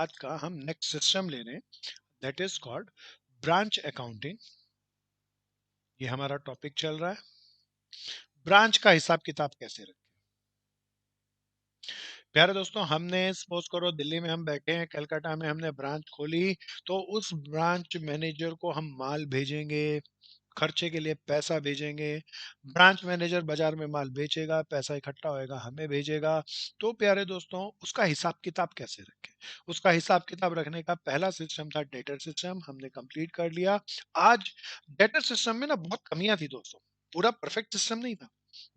आज का हम नेक्स्ट सिस्टम ले रहे हैं, that is called branch accounting. ये हमारा टॉपिक चल रहा है, ब्रांच का हिसाब किताब कैसे रखें। प्यारे दोस्तों, हमने सपोज करो दिल्ली में हम बैठे हैं, कलकत्ता में हमने ब्रांच खोली, तो उस ब्रांच मैनेजर को हम माल भेजेंगे, खर्चे के लिए पैसा भेजेंगे। ब्रांच मैनेजर बाजार में माल बेचेगा, पैसा इकट्ठा होएगा, हमें भेजेगा। तो प्यारे दोस्तों, उसका हिसाब किताब कैसे रखें। उसका हिसाब किताब रखने का पहला सिस्टम था डेटर सिस्टम, हमने कंप्लीट कर लिया। आज डेटर सिस्टम में ना बहुत कमियां थी दोस्तों, पूरा परफेक्ट सिस्टम नहीं था।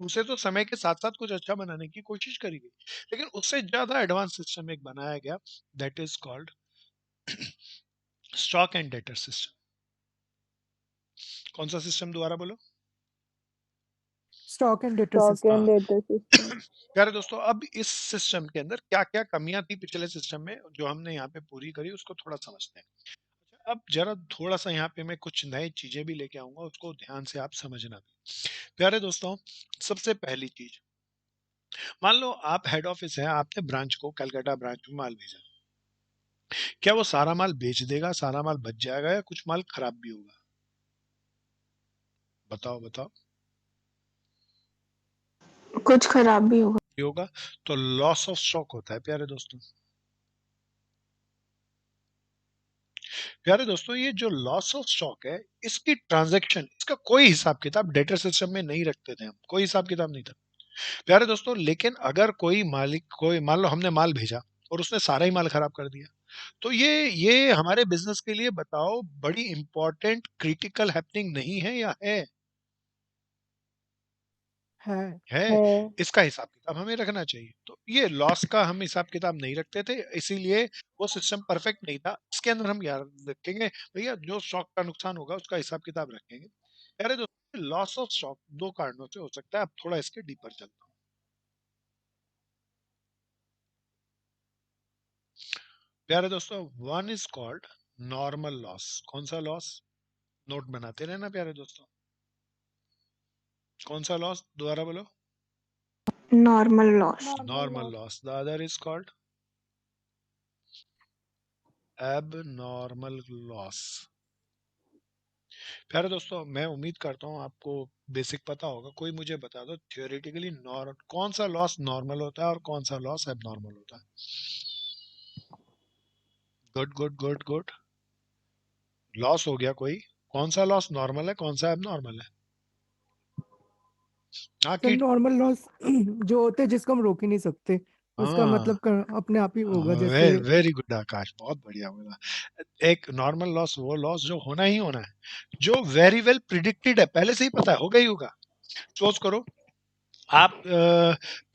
उसे तो समय के साथ साथ कुछ अच्छा बनाने की कोशिश करी गई, लेकिन उससे ज्यादा एडवांस सिस्टम एक बनाया गया, that is called stock and debtor system. कौन सा सिस्टम, दोबारा बोलो। Stock and data stock system. And data system. प्यारे दोस्तों, अब इस सिस्टम के अंदर क्या क्या कमियां थी पिछले सिस्टम में जो हमने यहाँ पे पूरी करी, उसको थोड़ा समझते हैं। अच्छा, अब जरा थोड़ा सा यहाँ पे मैं कुछ नई चीजें भी लेके आऊंगा, उसको ध्यान से आप समझना भी। प्यारे दोस्तों, सबसे पहली चीज, मान लो आप हेड ऑफिस है, आपने ब्रांच को कलकत्ता ब्रांच में माल भेजा, क्या वो सारा माल बेच देगा, सारा माल बच जाएगा, या कुछ माल खराब भी होगा? बताओ बताओ। कुछ खराब भी होगा। भी होगा, तो लॉस ऑफ स्टॉक होता है प्यारे दोस्तों। प्यारे दोस्तों, ये जो लॉस ऑफ स्टॉक है, इसकी ट्रांजैक्शन, इसका कोई हिसाब किताब डेटर सिस्टम में नहीं रखते थे हम, कोई हिसाब किताब नहीं था प्यारे दोस्तों। लेकिन अगर कोई मालिक, कोई मान लो हमने माल भेजा और उसने सारा ही माल खराब कर दिया, तो ये हमारे बिजनेस के लिए बताओ बड़ी इंपॉर्टेंट क्रिटिकल हैपनिंग नहीं है, या है? है। है। इसका हिसाब किताब हमें रखना चाहिए। तो ये लॉस का हम हिसाब किताब नहीं रखते थे, इसीलिए वो सिस्टम परफेक्ट नहीं था। इसके अंदर हम याद रखेंगे भैया, जो स्टॉक का नुकसान होगा उसका हिसाब किताब रखेंगे। अरे दोस्तों, लॉस ऑफ स्टॉक दो कारणों से हो सकता है। अब थोड़ा इसके डीपर चलता हूँ। प्यारे दोस्तों, one is called normal loss. कौन सा लॉस? नोट बनाते रहना प्यारे दोस्तों। कौन सा लॉस, दोबारा बोलो। Normal loss. Normal loss. The other is called abnormal loss. प्यारे दोस्तों, मैं उम्मीद करता हूँ आपको बेसिक पता होगा। कोई मुझे बता दो थियोरेटिकली कौन सा लॉस नॉर्मल होता है और कौन सा लॉस एबनॉर्मल होता है। Good good good good. Loss हो गया कोई, कौन सा लॉस नॉर्मल है, कौन सा एबनॉर्मल है? हाँ सर कि नॉर्मल लॉस जो होते हैं जिसको हम रोक ही नहीं सकते, उसका हाँ, मतलब अपने आप ही होगा। जैसे वेरी गुड आकाश, बहुत बढ़िया बोला। एक नॉर्मल लॉस वो लॉस जो होना ही होना है, जो वेरी वेल प्रिडिक्टेड है, पहले से ही पता है होगा ही होगा। सोच करो, आप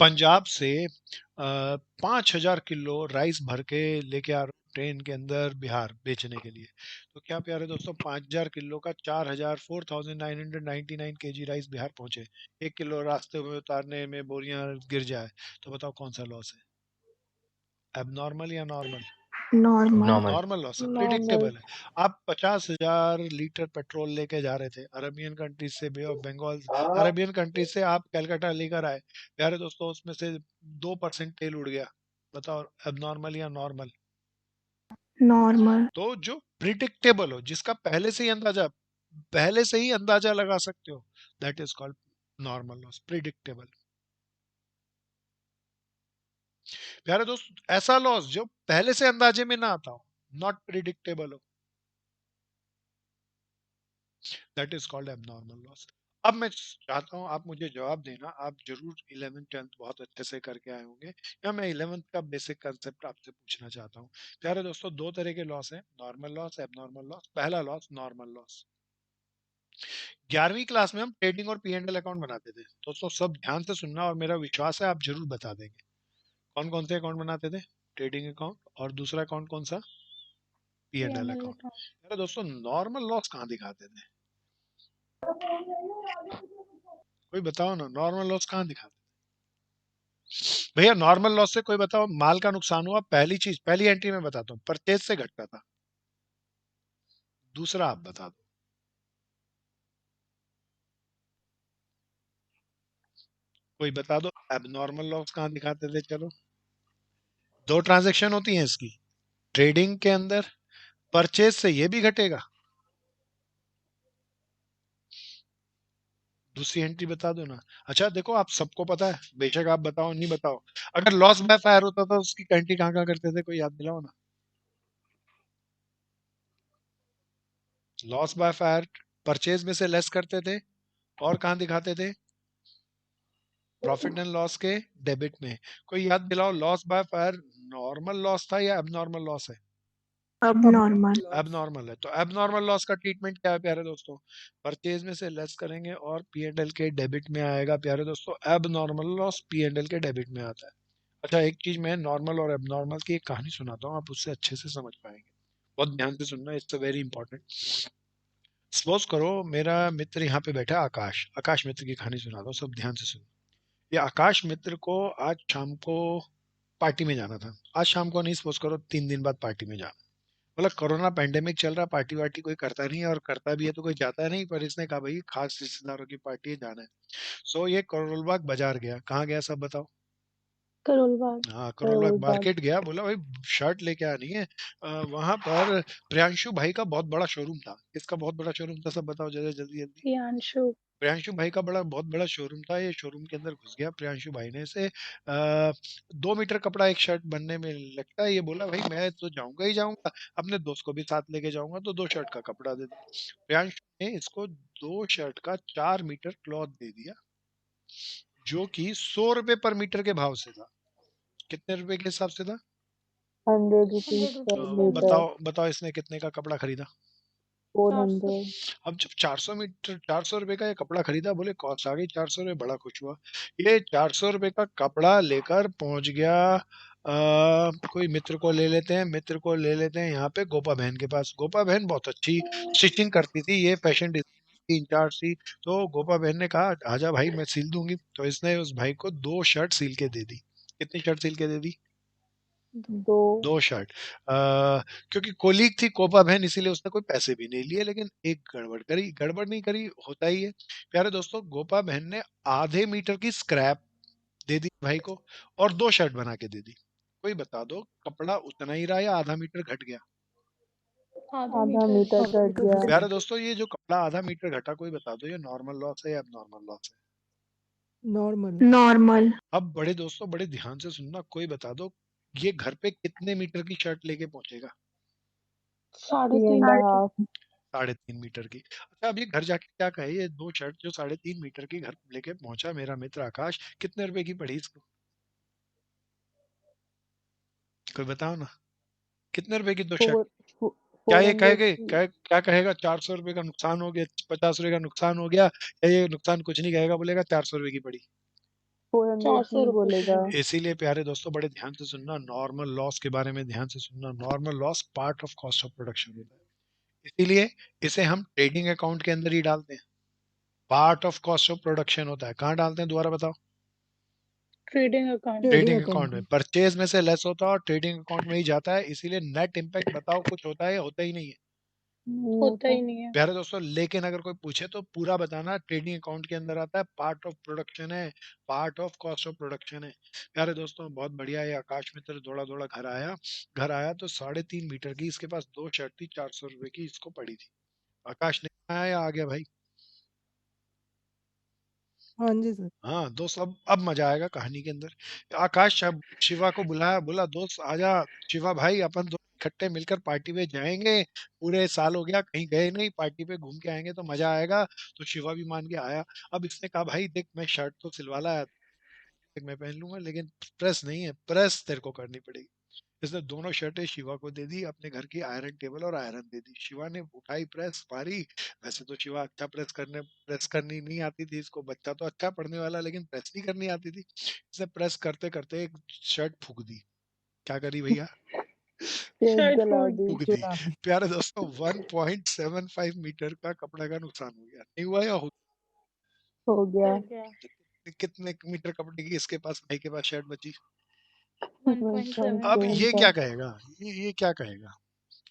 पंजाब से 5,000 किलो राइस भर के लेके आ रहे हो ट्रेन के अंदर बिहार बेचने के लिए। तो क्या प्यारे दोस्तों, 5,000 किलो का 4,4999 kg राइस बिहार पहुंचे, 1 किलो रास्ते में उतारने में बोरियां गिर जाए, तो बताओ कौन सा लॉस है, एबनॉर्मल या normal? Normal. Normal. Normal loss है, नॉर्मल। प्रिडिक्टेबल है। आप 50,000 लीटर पेट्रोल लेके जा रहे थे अरबियन कंट्रीज से, बे ऑफ बंगाल, अरबियन कंट्रीज से आप कलकत्ता लेकर आए। प्यारे दोस्तों, उसमें से 2% तेल उड़ गया, बताओ एबनॉर्मल या नॉर्मल? नॉर्मल। तो जो प्रिडिक्टेबल हो, जिसका पहले से ही अंदाजा लगा सकते हो, that is called normal loss, predictable. प्यारे दोस्त, ऐसा लॉस जो पहले से अंदाजे में ना आता हो, नॉट प्रिडिक्टेबल हो, that is called abnormal loss. अब मैं चाहता हूं आप मुझे जवाब देना। आप जरूर 11th 10th बहुत अच्छे से करके आए होंगे, या मैं 11th का बेसिक कंसेप्ट आपसे पूछना चाहता हूं। प्यारे दोस्तों, दो तरह के लॉस हैं, नॉर्मल लॉस, एबनॉर्मल लॉस। पहला लॉस नॉर्मल लॉस। 11वीं क्लास में हम ट्रेडिंग और P&L अकाउंट बनाते थे दोस्तों, सब ध्यान से सुनना, और मेरा विश्वास है आप जरूर बता देंगे। कौन कौन से अकाउंट बनाते थे? ट्रेडिंग अकाउंट, और दूसरा अकाउंट कौन सा? P&L account. अरे दोस्तों, नॉर्मल लॉस कहाँ दिखाते थे? कोई बताओ ना, नॉर्मल लॉस कहाँ दिखाते? भैया नॉर्मल लॉस से कोई बताओ, माल का नुकसान हुआ, पहली चीज, पहली एंट्री में बताता हूँ, परचेज से घटता था। दूसरा आप बता दो। कोई बता दो, एबनॉर्मल लॉस कहाँ दिखाते थे? चलो, दो ट्रांजेक्शन होती हैं इसकी, ट्रेडिंग के अंदर परचेज से ये भी घटेगा। दूसरी एंट्री बता दो ना। अच्छा देखो, आप सबको पता है, बेशक आप बताओ नहीं बताओ, अगर लॉस बाय फायर होता था उसकी एंट्री कहाँ कहाँ करते थे, कोई याद दिलाओ ना। लॉस बाय फायर परचेज में से लेस करते थे, और कहाँ दिखाते थे, प्रॉफिट एंड लॉस के डेबिट में। कोई याद दिलाओ, loss by fire normal loss था या एबनॉर्मल लॉस है? अब अब नॉर्मल। एबनॉर्मल है। तो एबनॉर्मल लॉस का ट्रीटमेंट क्या है प्यारे दोस्तों? परचेज में से लेस करेंगे और पी एंड एल के डेबिट में आएगा प्यारे दोस्तों। Abnormal loss P and L के डेबिट में आता है। अच्छा, एक चीज मैं नॉर्मल और एबनॉर्मल की एक कहानी सुनाता हूँ, आप उससे अच्छे से समझ पाएंगे। बहुत ध्यान से सुनना, इट्स वेरी इंपॉर्टेंट। सपोज करो मेरा मित्र यहाँ पे बैठा है, आकाश। आकाश मित्र की कहानी सुनाता हूँ, सब ध्यान से सुनो। ये आकाश मित्र को आज शाम को पार्टी में जाना था। आज शाम को नहीं, सपोज करो 3 दिन बाद पार्टी में जाना। मतलब कोरोना पैंडेमिक चल रहा, पार्टी वार्टी कोई करता नहीं है, और करता भी है तो कोई जाता नहीं, पर इसने कहा भाई खास रिश्तेदारों की पार्टी है, जाना है। सो ये करोल बाग बाजार गया। कहाँ गया सब बताओ? करोल बाग। हाँ, करोल बाग करोल बाग। मार्केट गया। बोला भाई शर्ट लेके आनी है। वहां पर प्रियांशु भाई का बहुत बड़ा शोरूम था। किसका बहुत बड़ा शोरूम था, सब बताओ जल्दी जल्दी जल्दी। प्रियांशु। प्रियांशु भाई का बहुत बड़ा शोरूम था। ये शोरूम के अंदर घुस गया प्रियांशु भाई ने से 2 मीटर कपड़ा एक शर्ट बनने में लगता है। ये बोला भाई मैं तो जाऊंगा ही जाऊंगा, अपने दोस्त को भी साथ लेके जाऊंगा, तो 2 शर्ट का कपड़ा दे दो। प्रियांशु ने इसको 2 शर्ट का 4 मीटर क्लॉथ दे दिया, जो कि 100 रुपए पर मीटर के भाव से था। कितने रुपए के हिसाब से था? 100 रुपीज 100 पर तो मीटर। बताओ इसने कितने का कपड़ा खरीदा? 400। अब जब 400 मीटर 400 रुपए का ये कपड़ा खरीदा, बोले कॉस्ट आ गई 400 रुपए, बड़ा खुश हुआ। ये 400 रुपए का कपड़ा लेकर पहुंच गया। कोई मित्र को ले लेते हैं, मित्र को ले लेते हैं यहाँ पे गोपा बहन के पास। गोपा बहन बहुत अच्छी स्टिचिंग करती थी, ये फैशन डिजाइनिंग की इंचार्ज थी। तो गोपा बहन ने कहा आजा भाई मैं सिल दूंगी। तो इसने उस भाई को 2 शर्ट सिल के दे दी। कितनी शर्ट सिल के दे दी? दो। 2 शर्ट। क्योंकि कोलीग थी कोपा बहन, इसीलिए उसने कोई पैसे भी नहीं लिए, लेकिन एक गड़बड़ करी। गड़बड़ नहीं करी, होता ही है। प्यारे दोस्तों, गोपा बहन ने आधे मीटर की स्क्रैप दे दी भाई को, और 2 शर्ट बना के दे दी। कोई बता दो, कपड़ा उतना ही रहा या आधा मीटर घट गया? आधा मीटर कट गया। प्यारे दोस्तों, ये जो कपड़ा आधा मीटर घटा, कोई बता दो ये नॉर्मल लॉस है या एबनॉर्मल लॉस नॉर्मल। नॉर्मल। है? अब बड़े दोस्तों बड़े ध्यान से सुनना, कोई बता दो ये घर पे कितने मीटर की शर्ट लेके पहुंचेगा? 3.5। 3.5 मीटर की। अच्छा, अब ये घर जाके क्या कहे, ये 2 शर्ट जो 3.5 मीटर की घर लेके पहुंचा मेरा मित्र आकाश, कितने रुपए की पड़ी इसको? कोई बताओ ना, कितने रुपए की 2 शर्ट? क्या ये 400 कहेगा, की। क्या कहेगा, 400 रुपए का नुकसान हो गया, 50 रुपए का नुकसान हो गया, या ये नुकसान कुछ नहीं कहेगा, बोलेगा 400 रुपए की पड़ी? 400 की बोलेगा। इसीलिए प्यारे दोस्तों बड़े ध्यान से सुनना, नॉर्मल लॉस के बारे में ध्यान से सुनना। Normal loss part of cost of production होता है, इसीलिए इसे हम ट्रेडिंग अकाउंट के अंदर ही डालते हैं। Part of cost of production होता है। कहाँ डालते हैं, दोबारा बताओ? Trading account. Trading trading account account में। में। परचेज में से लेस होता है और ट्रेडिंग अकाउंट में ही जाता है, इसीलिए नेट इम्पैक्ट बताओ कुछ होता है या होता ही नहीं है? होता ही नहीं है। प्यारे दोस्तों, लेकिन अगर कोई पूछे तो पूरा बताना, ट्रेडिंग अकाउंट के अंदर आता है, पार्ट ऑफ प्रोडक्शन है, part of cost of production है। प्यारे दोस्तों बहुत बढ़िया है। आकाश मित्र दौड़ा दौड़ा घर आया। घर आया तो 3.5 मीटर की इसके पास 2 शर्ट थी, 400 रुपए की इसको पड़ी थी। आकाश ने आया या आ गया भाई? हाँ जी सर। हाँ दोस्त, अब मजा आएगा कहानी के अंदर। आकाश शिवा को बुलाया, बोला दोस्त आजा, शिवा भाई अपन दोनों इकट्ठे मिलकर पार्टी में जाएंगे। पूरे साल हो गया कहीं गए नहीं, पार्टी पे घूम के आएंगे तो मजा आएगा। तो शिवा भी मान के आया। अब इसने कहा भाई देख, मैं शर्ट तो सिलवा लाया, मैं पहन लूंगा, लेकिन प्रेस नहीं है, प्रेस तेरे को करनी पड़ेगी। इसने दोनों शर्टें शिवा को दे दी, अपने घर की आयरन टेबल और आयरन दे दी। शिवा ने उठाई, प्रेस मारी। वैसे तो शिवा अच्छा प्रेस करनी नहीं आती थी इसको, बच्चा तो अच्छा पढ़ने वाला, लेकिन प्रेस नहीं करनी आती थी। इसने प्रेस करते करते एक शर्ट फूक दी। क्या करी भैया? शर्ट जला दी। फूक दी। चुरा दी। प्यारे दोस्तों 1.75 मीटर का कपड़े का नुकसान हो गया, नहीं हुआ या हो? हो गया। कितने मीटर कपड़े की इसके पास, भाई के पास शर्ट बची? अब ये 1.75। क्या कहेगा, ये क्या कहेगा,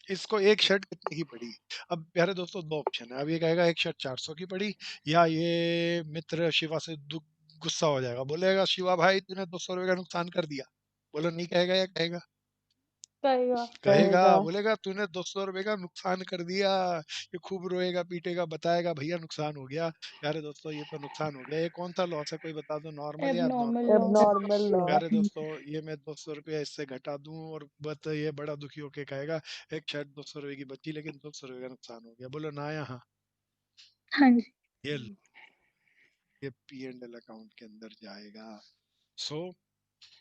इसको एक शर्ट कितने की पड़ी? अब प्यारे दोस्तों 2 ऑप्शन है। अब ये कहेगा एक शर्ट 400 की पड़ी, या ये मित्र शिवा से गुस्सा हो जाएगा, बोलेगा शिवा भाई तूने 200 रुपए का नुकसान कर दिया। बोलो नहीं कहेगा या कहेगा? कहेगा कहेगा, बोलेगा तूने 200 रुपए का नुकसान कर दिया। ये खूब रोएगा पीटेगा, बताएगा भैया नुकसान हो गया। प्यारे दोस्तों ये तो नुकसान हो गया। ये कौन सा लॉस है, कोई बता दो, नॉर्मल या abnormal abnormal? Loss abnormal loss. प्यारे दोस्तों ये मैं 200 रुपया इससे घटा दूं और बस ये बड़ा दुखी होके कहेगा एक शर्ट 200 रुपए की बची लेकिन 200 रुपए का नुकसान हो गया। बोलो ना यहाँ। हाँ जी ये ये पी एंड एल अकाउंट के अंदर जाएगा। सो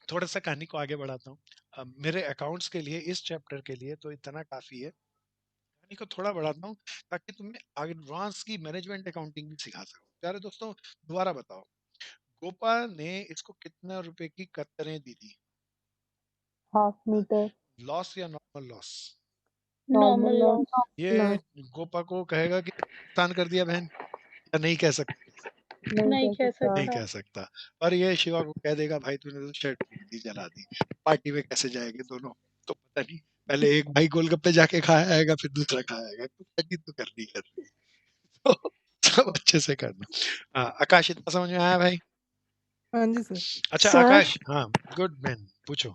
थोड़ा सा कहानी को आगे बढ़ाता हूँ। मेरे अकाउंट्स के लिए इस चैप्टर के लिए तो इतना काफी है। कहानी को थोड़ा बढ़ाता हूँ ताकि तुम्हें एडवांस की मैनेजमेंट अकाउंटिंग भी सिखा सकूं। प्यारे दोस्तों दोबारा बताओ, गोपाल ने इसको कितना रुपए की कतरें दी थी? हाफ मीटर लॉस या नॉर्मल लॉस? नॉर्मल लॉस ये गोपा को कहेगा कि नुकसान कर दिया बहन, या नहीं कह सकता? नहीं कह नहीं सकता कह सकता। और ये शिवा को कह देगा भाई तूने तो शर्ट फूक दी, जला दी। पार्टी में कैसे जाएंगे दोनों तो पता नहीं। पहले एक भाई गोलगप्पे जाके खाया आएगा, फिर दूसरा खाया आएगा। तो करनी तो करनी करनी है। तो सब अच्छे से करना। हाँ आकाश इतना समझ में आया भाई? हाँ जी सर। अच्छा सर आकाश, हाँ गुड मैन, पूछो।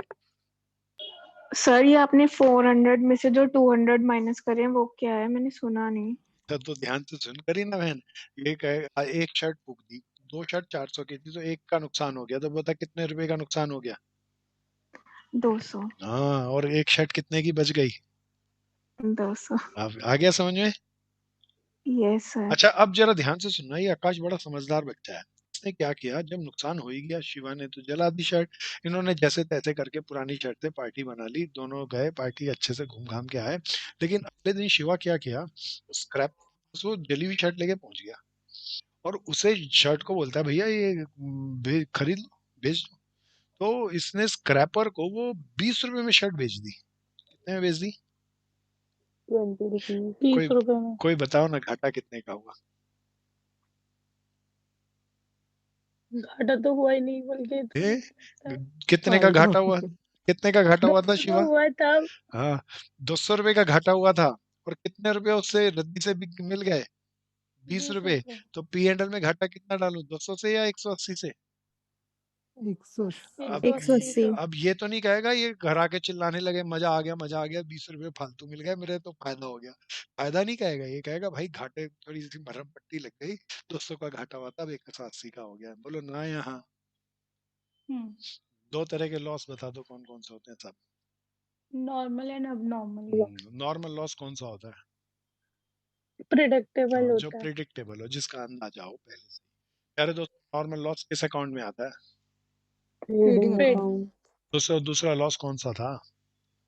सर ये आपने 400 में से जो 200 माइनस करे हैं वो क्या है? मैंने सुना नहीं। तो ध्यान से सुन करी ना बहन। ये कहे एक शर्ट फूक दी, दो शर्ट 400 की थी तो एक का नुकसान हो गया, तो बता कितने रुपए का नुकसान हो गया? 200। हाँ, और एक शर्ट कितने की बच गई? 200। अब आ गया समझ में? Yes sir. अच्छा अब जरा ध्यान से सुनना, ये आकाश बड़ा समझदार बच्चा है। इसने क्या किया, जब नुकसान हो ही गया शिवा ने तो जला दी शर्ट। इन्होंने जैसे तैसे करके पुरानी शर्ट से पार्टी बना ली, दोनों गए पार्टी अच्छे से घूम घाम के आए। लेकिन अगले दिन शिवा क्या किया, स्क्रैप वो जली हुई शर्ट लेके पहुंच गया और उसे शर्ट को बोलता है भैया ये खरीद लो, बेच दो। तो इसने स्क्रैपर को वो 20 रुपए में शर्ट बेच दी। कितने में बेच दी? 20 रुपीज कोई 30 रुपए में कोई बताओ ना, घाटा कितने का हुआ? घाटा तो हुआ ही नहीं बल्कि ए? इतना कितने का फायदा घाटा हो हुआ? गया। कितने का घाटा हुआ था तो शिवा? हुआ था हाँ, 200 रुपए का घाटा हुआ था। और कितने रुपए उससे रद्दी से मिल गए? 20 रुपए। 20 रुपए तो पी एंड एल में घाटा कितना डालू, 200 से या 180 से? 180। अब 180 180। से अब ये तो नहीं कहेगा ये घर आके चिल्लाने लगे मजा आ गया मजा आ गया, 20 रुपए फालतू मिल गए मेरे तो फायदा हो गया। फायदा नहीं कहेगा, ये कहेगा भाई घाटे थोड़ी सी भरम पट्टी लग गई, 200 का घाटा हुआ था अब 180 का हो गया। बोलो ना यहाँ। दो तरह के लॉस बता दो कौन कौन से होते हैं सब? Normal and abnormal normal loss कौन सा होता है? प्रिडिक्टेबल जो होता है प्रिडिक्टेबल हो, जिसका अंदाजा हो पहले से। यार दोस्त, नॉर्मल लॉस किस अकाउंट में आता है? Trading trade account. दूसरा लॉस कौन सा था?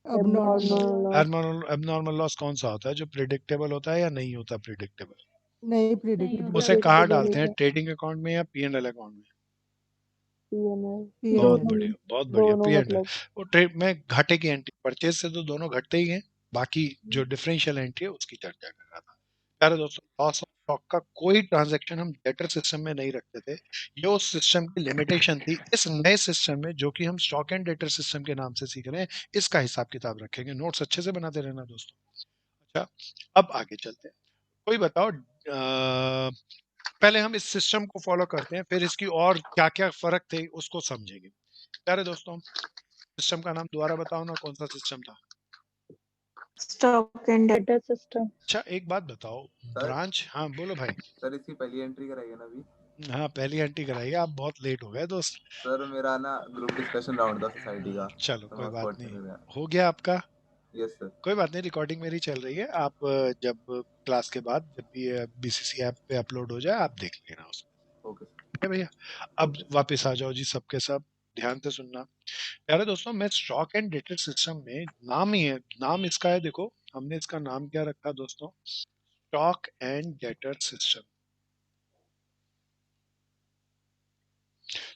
Abnormal. Abnormal loss abnormal loss कौन सा होता है, जो प्रिडिक्टेबल होता है या नहीं होता प्रिडिक्टेबल? नहीं नहीं प्रिडिक्टेबल। उसे होता कहाँ predictable डालते हैं, होता है ट्रेडिंग अकाउंट में या पी एंड एल अकाउंट में? पीएनएल बहुत पीएनएल। बढ़िया बहुत बढ़िया, दोनों पी एंड एल। मतलब वो ट्रेड में घाटे की एंट्री, परचेज से तो दोनों घटते ही हैं, बाकी जो डिफरेंशियल एंट्री है उसकी चर्चा कर रहा था। प्यारे दोस्तों, लॉस ऑफ स्टॉक का कोई ट्रांजैक्शन हम डेटर सिस्टम में नहीं रखते थे। ये उस सिस्टम की लिमिटेशन थी। इस नए सिस्टम में जो कि हम स्टॉक एंड डेटर सिस्टम के नाम से सीख रहे हैं, इसका हिसाब किताब रखेंगे। नोट्स अच्छे से बनाते रहना दोस्तों। अच्छा अब आगे चलते हैं। कोई बताओ, पहले हम इस सिस्टम को फॉलो करते हैं, फिर इसकी और क्या क्या फर्क थे उसको समझेंगे। प्यारे दोस्तों, सिस्टम का नाम दोबारा बताओ ना, कौन सा सिस्टम था? स्टॉक एंड डेटा सिस्टम अच्छा एक बात बताओ, सर ब्रांच, हाँ बोलो भाई। सर इसकी पहली एंट्री कराइए ना अभी। हाँ पहली एंट्री कराइए, आप बहुत लेट हो गए दोस्त। सर मेरा ना ग्रुप डिस्कशन राउंड था सोसाइटी का, चलो तो कोई मैं उसको बात अटेंड नहीं, गया। हो गया आपका। Yes sir. कोई बात नहीं, रिकॉर्डिंग मेरी चल रही है। आप जब क्लास के बाद जब भी बीसीसी ऐप पे अपलोड हो जाए आप देख लेना उसमें। Okay sir. ठीक है भैया, अब ओके वापस आ जाओ जी सबके सब, ध्यान से सुनना। प्यारे दोस्तों, मैं स्टॉक एंड डेटा सिस्टम में नाम ही है, नाम इसका है, देखो हमने इसका नाम क्या रखा दोस्तों, stock and data system.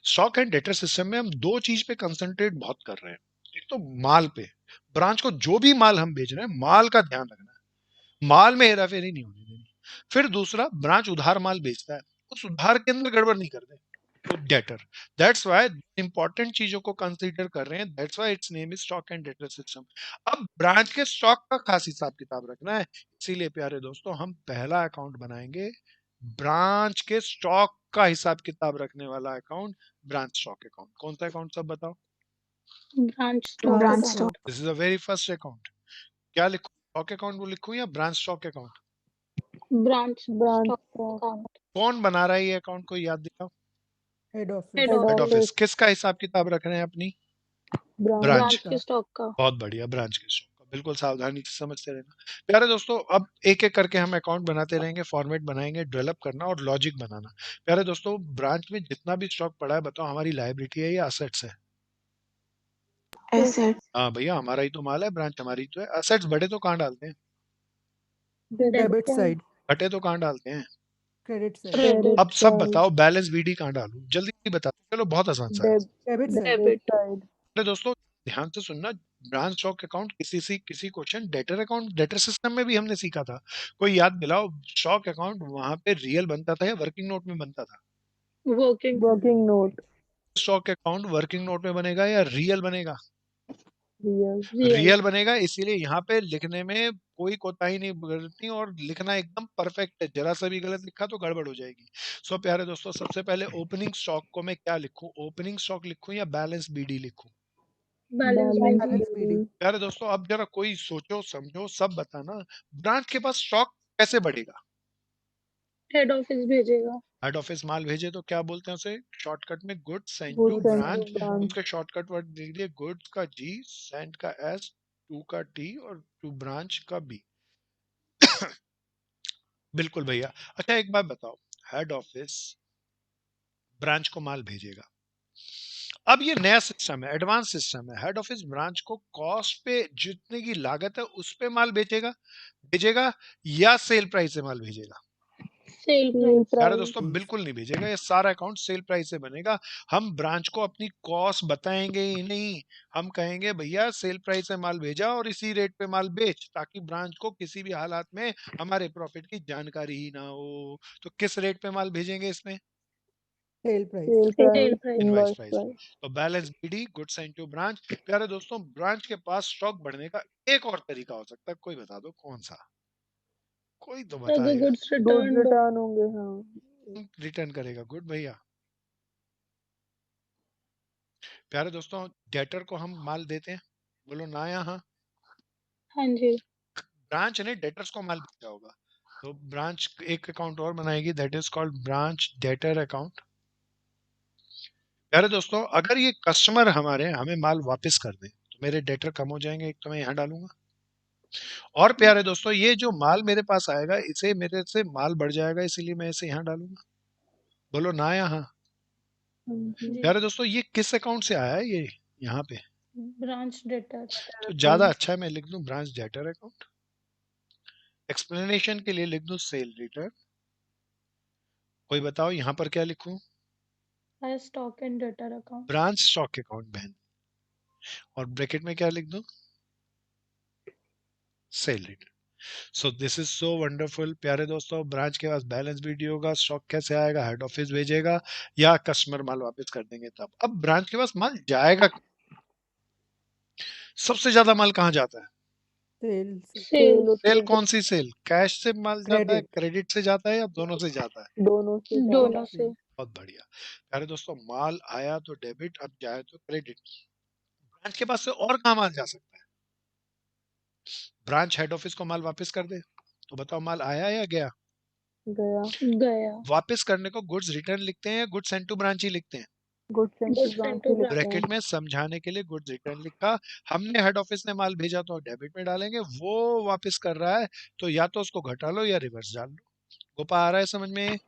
Stock and data system में हम दो चीज पे कंसंट्रेट बहुत कर रहे हैं। एक तो माल पे, ब्रांच को जो भी माल हम बेच रहे हैं माल का ध्यान रखना है, माल में हेराफेरी नहीं होने देनी। फिर दूसरा, ब्रांच उधार माल बेचता है, उस उधार के अंदर गड़बड़ नहीं करते, तो डेटर। दैट्स व्हाई इंपॉर्टेंट चीजों को कंसीडर कर रहे हैं, that's why it's name is stock and data system. अब ब्रांच के स्टॉक का खास हिसाब किताब रखना है, इसीलिए प्यारे दोस्तों हम पहला अकाउंट बनाएंगे ब्रांच के स्टॉक का हिसाब किताब रखने वाला अकाउंट, ब्रांच स्टॉक अकाउंट। कौन सा अकाउंट सब बताओ? Branch stock branch account. Stock. This is a very first account. क्या लिखूं, स्टॉक अकाउंट वो लिखूं या branch stock account? Branch branch stock stock, account. कौन बना रहा है ये अकाउंट, कोई याद दिलाओ? Head head office, head office office. किसका हिसाब किताब रख रहे हैं अपनी? ब्रांच ब्रांच ब्रांच का। के स्टॉक का। बहुत बढ़िया, ब्रांच के स्टॉक का। बिल्कुल सावधानी से समझते रहना। प्यारे दोस्तों, अब एक एक करके हम अकाउंट बनाते रहेंगे, फॉर्मेट बनाएंगे, डेवलप करना और लॉजिक बनाना। प्यारे दोस्तों, ब्रांच में जितना भी स्टॉक पड़ा है, बताओ हमारी लायबिलिटी है या असेट्स है? एसेट। हाँ भैया, हमारा ही तो माल है, ब्रांच हमारी तो है। असेट्स बढ़े तो कहाँ डालते हैं? डेबिट साइड, घटे तो कहाँ डालते हैं? क्रेडिट साइड, क्रेडिट अब सब बताओ, बैलेंस बीडी कहाँ डालूं? जल्दी बता, चलो बहुत आसान सा है। डेबिट साइड, डेबिट साइड, अरे दोस्तों, ध्यान से सुनना। ब्रांच स्टॉक अकाउंट किसी question debtor account, debtor system में भी हमने सीखा था। कोई याद दिलाओ, स्टॉक अकाउंट वहां पे रियल बनता था या वर्किंग नोट में बनता था? Working note, stock account working note में बनेगा या रियल बनेगा? रियल। रियल बनेगा, इसीलिए यहाँ पे लिखने में कोई कोताही नहीं बरतनी और लिखना एकदम परफेक्ट है। जरा सा भी गलत लिखा तो गड़बड़ हो जाएगी। सो प्यारे दोस्तों, सबसे पहले ओपनिंग स्टॉक को मैं क्या लिखूं? ओपनिंग स्टॉक लिखूं या बैलेंस बीडी लिखूं? बैलेंस बीडी, प्यारे दोस्तों, अब जरा कोई सोचो समझो, सब बताना। ब्रांच के पास स्टॉक कैसे बढ़ेगा? हेड ऑफिस भेजेगा। हेड ऑफिस माल भेजे तो क्या बोलते हैं उसे शॉर्टकट में? Goods send to Goods sent to branch. branch. उसके शॉर्टकट वर्ड लिख दिए, गुड्स का जी, सेंड का एस, टू का टी और टू ब्रांच का बी। बिल्कुल भैया। अच्छा एक बात बताओ, हेड ऑफिस ब्रांच को माल भेजेगा। अब ये नया सिस्टम है, एडवांस सिस्टम है। हेड ऑफिस ब्रांच को कॉस्ट पे, जितने की लागत है उस पे माल भेजेगा या सेल प्राइस से माल भेजेगा? Sale price. यार दोस्तों, बिल्कुल नहीं भेजेगा। ये सारा अकाउंट सेल प्राइस से बनेगा। हम ब्रांच को अपनी कॉस्ट बताएंगे ही नहीं। हम कहेंगे भैया सेल प्राइस से माल भेजा और इसी रेट पे माल बेच, ताकि ब्रांच को किसी भी हालात में हमारे प्रॉफिट की जानकारी ही ना हो। तो किस रेट पे माल भेजेंगे इसमें? Sale price, sale price. Invoice price. तो balance BD, goods send to branch. प्यारे दोस्तों, ब्रांच के पास स्टॉक बढ़ने का एक और तरीका हो सकता है, कोई बता दो कौन सा? कोई तो अगर बताएगा। गुड्स रिटर्न होंगे, हाँ। रिटर्न करेगा, गुड भैया। प्यारे दोस्तों, डेटर को हम माल देते हैं, बोलो ना या हाँ? हाँ जी। ब्रांच ने डेटर्स को माल भेजा होगा, तो ब्रांच एक अकाउंट और बनाएगी, that is called branch debtor account. प्यारे दोस्तों, अगर ये कस्टमर हमारे हमें माल वापस कर दे तो मेरे डेटर कम हो जाएंगे, एक तो मैं यहाँ डालूंगा। और प्यारे दोस्तों, ये जो माल मेरे पास आएगा, इसे मेरे से माल बढ़ जाएगा, इसीलिए मैं इसे यहाँ डालूंगा। बोलो ना या हाँ? प्यारे दोस्तों, ये किस अकाउंट से आया है ये यहाँ पे? Branch debtor. तो ज्यादा अच्छा है मैं लिख दूं ब्रांच डेटर अकाउंट। एक्सप्लेनेशन के लिए लिख दूं सेल रिटर्न। कोई बताओ यहाँ पर क्या लिखूं? Stock and debtor account. Branch stock account बहन। और ब्रैकेट में क्या लिख दूं? Cell return. So this is so wonderful. प्यारे दोस्तों, ब्रांच के पास बैलेंस भी होगा, स्टॉक कैसे आएगा? हेड ऑफिस भेजेगा या कस्टमर माल वापस कर देंगे तब। अब ब्रांच के पास माल जाएगा, सबसे ज्यादा माल कहाँ जाता है? सेल। सेल कौन सी सेल? कैश से माल जाता है, क्रेडिट, क्रेडिट से जाता है या दोनों से जाता है? दोनों से। बहुत बढ़िया। प्यारे दोस्तों, माल आया तो डेबिट, अब जाए तो क्रेडिट। ब्रांच के पास से और कहाँ माल जा सकता है? ब्रांच हेड ऑफिस को माल वापस कर दे, तो बताओ माल आया या गया? गया। वापस करने को गुड्स रिटर्न लिखते हैं या गुड्स सेंड टू ब्रांच ही लिखते हैं? Goods send to branch. Bracket में समझाने के लिए गुड्स रिटर्न लिखा। हमने हेड ऑफिस ने माल भेजा तो डेबिट में डालेंगे, वो वापस कर रहा है तो या तो उसको घटा लो या रिवर्स डाल लो। गोपा आ रहा है समझ में?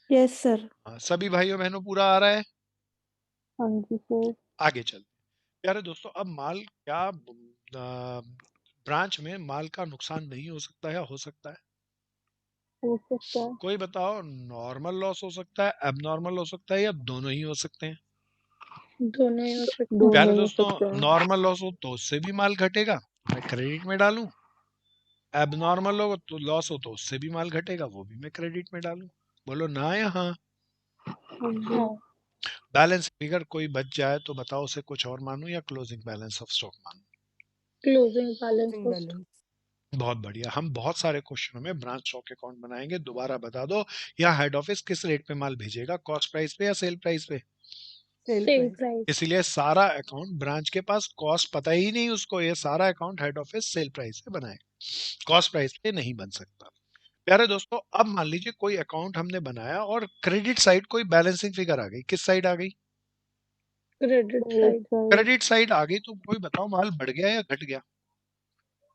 Yes sir. हाँ, सभी भाइयों बहनों पूरा आ रहा है? हाँ जी सर। आगे चल। प्यारे दोस्तों, अब माल क्या, ब्रांच में माल का नुकसान नहीं हो सकता है, हो सकता है? हो सकता है, कोई बताओ, नॉर्मल लॉस हो सकता है, एबनॉर्मल हो सकता है या दोनों ही हो सकते हैं? दोनों ही हो सकते हैं। प्यारे दोस्तों, नॉर्मल लॉस हो तो उससे भी माल घटेगा, मैं क्रेडिट में डालूं। एबनॉर्मल हो तो लॉस हो तो उससे भी माल घटेगा, वो भी मैं क्रेडिट में डालूं। बोलो ना या हाँ? हाँ। बैलेंस फिगर कोई बच जाए तो बताओ, उसे कुछ और मानूं या क्लोजिंग बैलेंस ऑफ स्टॉक मानूं? Closing balance. बहुत बढ़िया। हम बहुत सारे क्वेश्चनों में ब्रांच स्टॉक अकाउंट बनाएंगे। दोबारा बता दो, या हेड ऑफिस किस रेट पे माल भेजेगा, कॉस्ट प्राइस पे या सेल प्राइस पे? Sale sale price. प्राइस। इसीलिए सारा अकाउंट, ब्रांच के पास कॉस्ट पता ही नहीं उसको, ये सारा account head office cell price पे बनाए, कॉस्ट प्राइस पे नहीं बन सकता। प्यारे दोस्तों, अब मान लीजिए कोई अकाउंट हमने बनाया और क्रेडिट साइड कोई बैलेंसिंग फिगर आ गई। किस साइड आ गई? Credit side. क्रेडिट साइड आ गई। तो कोई बताओ माल बढ़ गया या घट गया?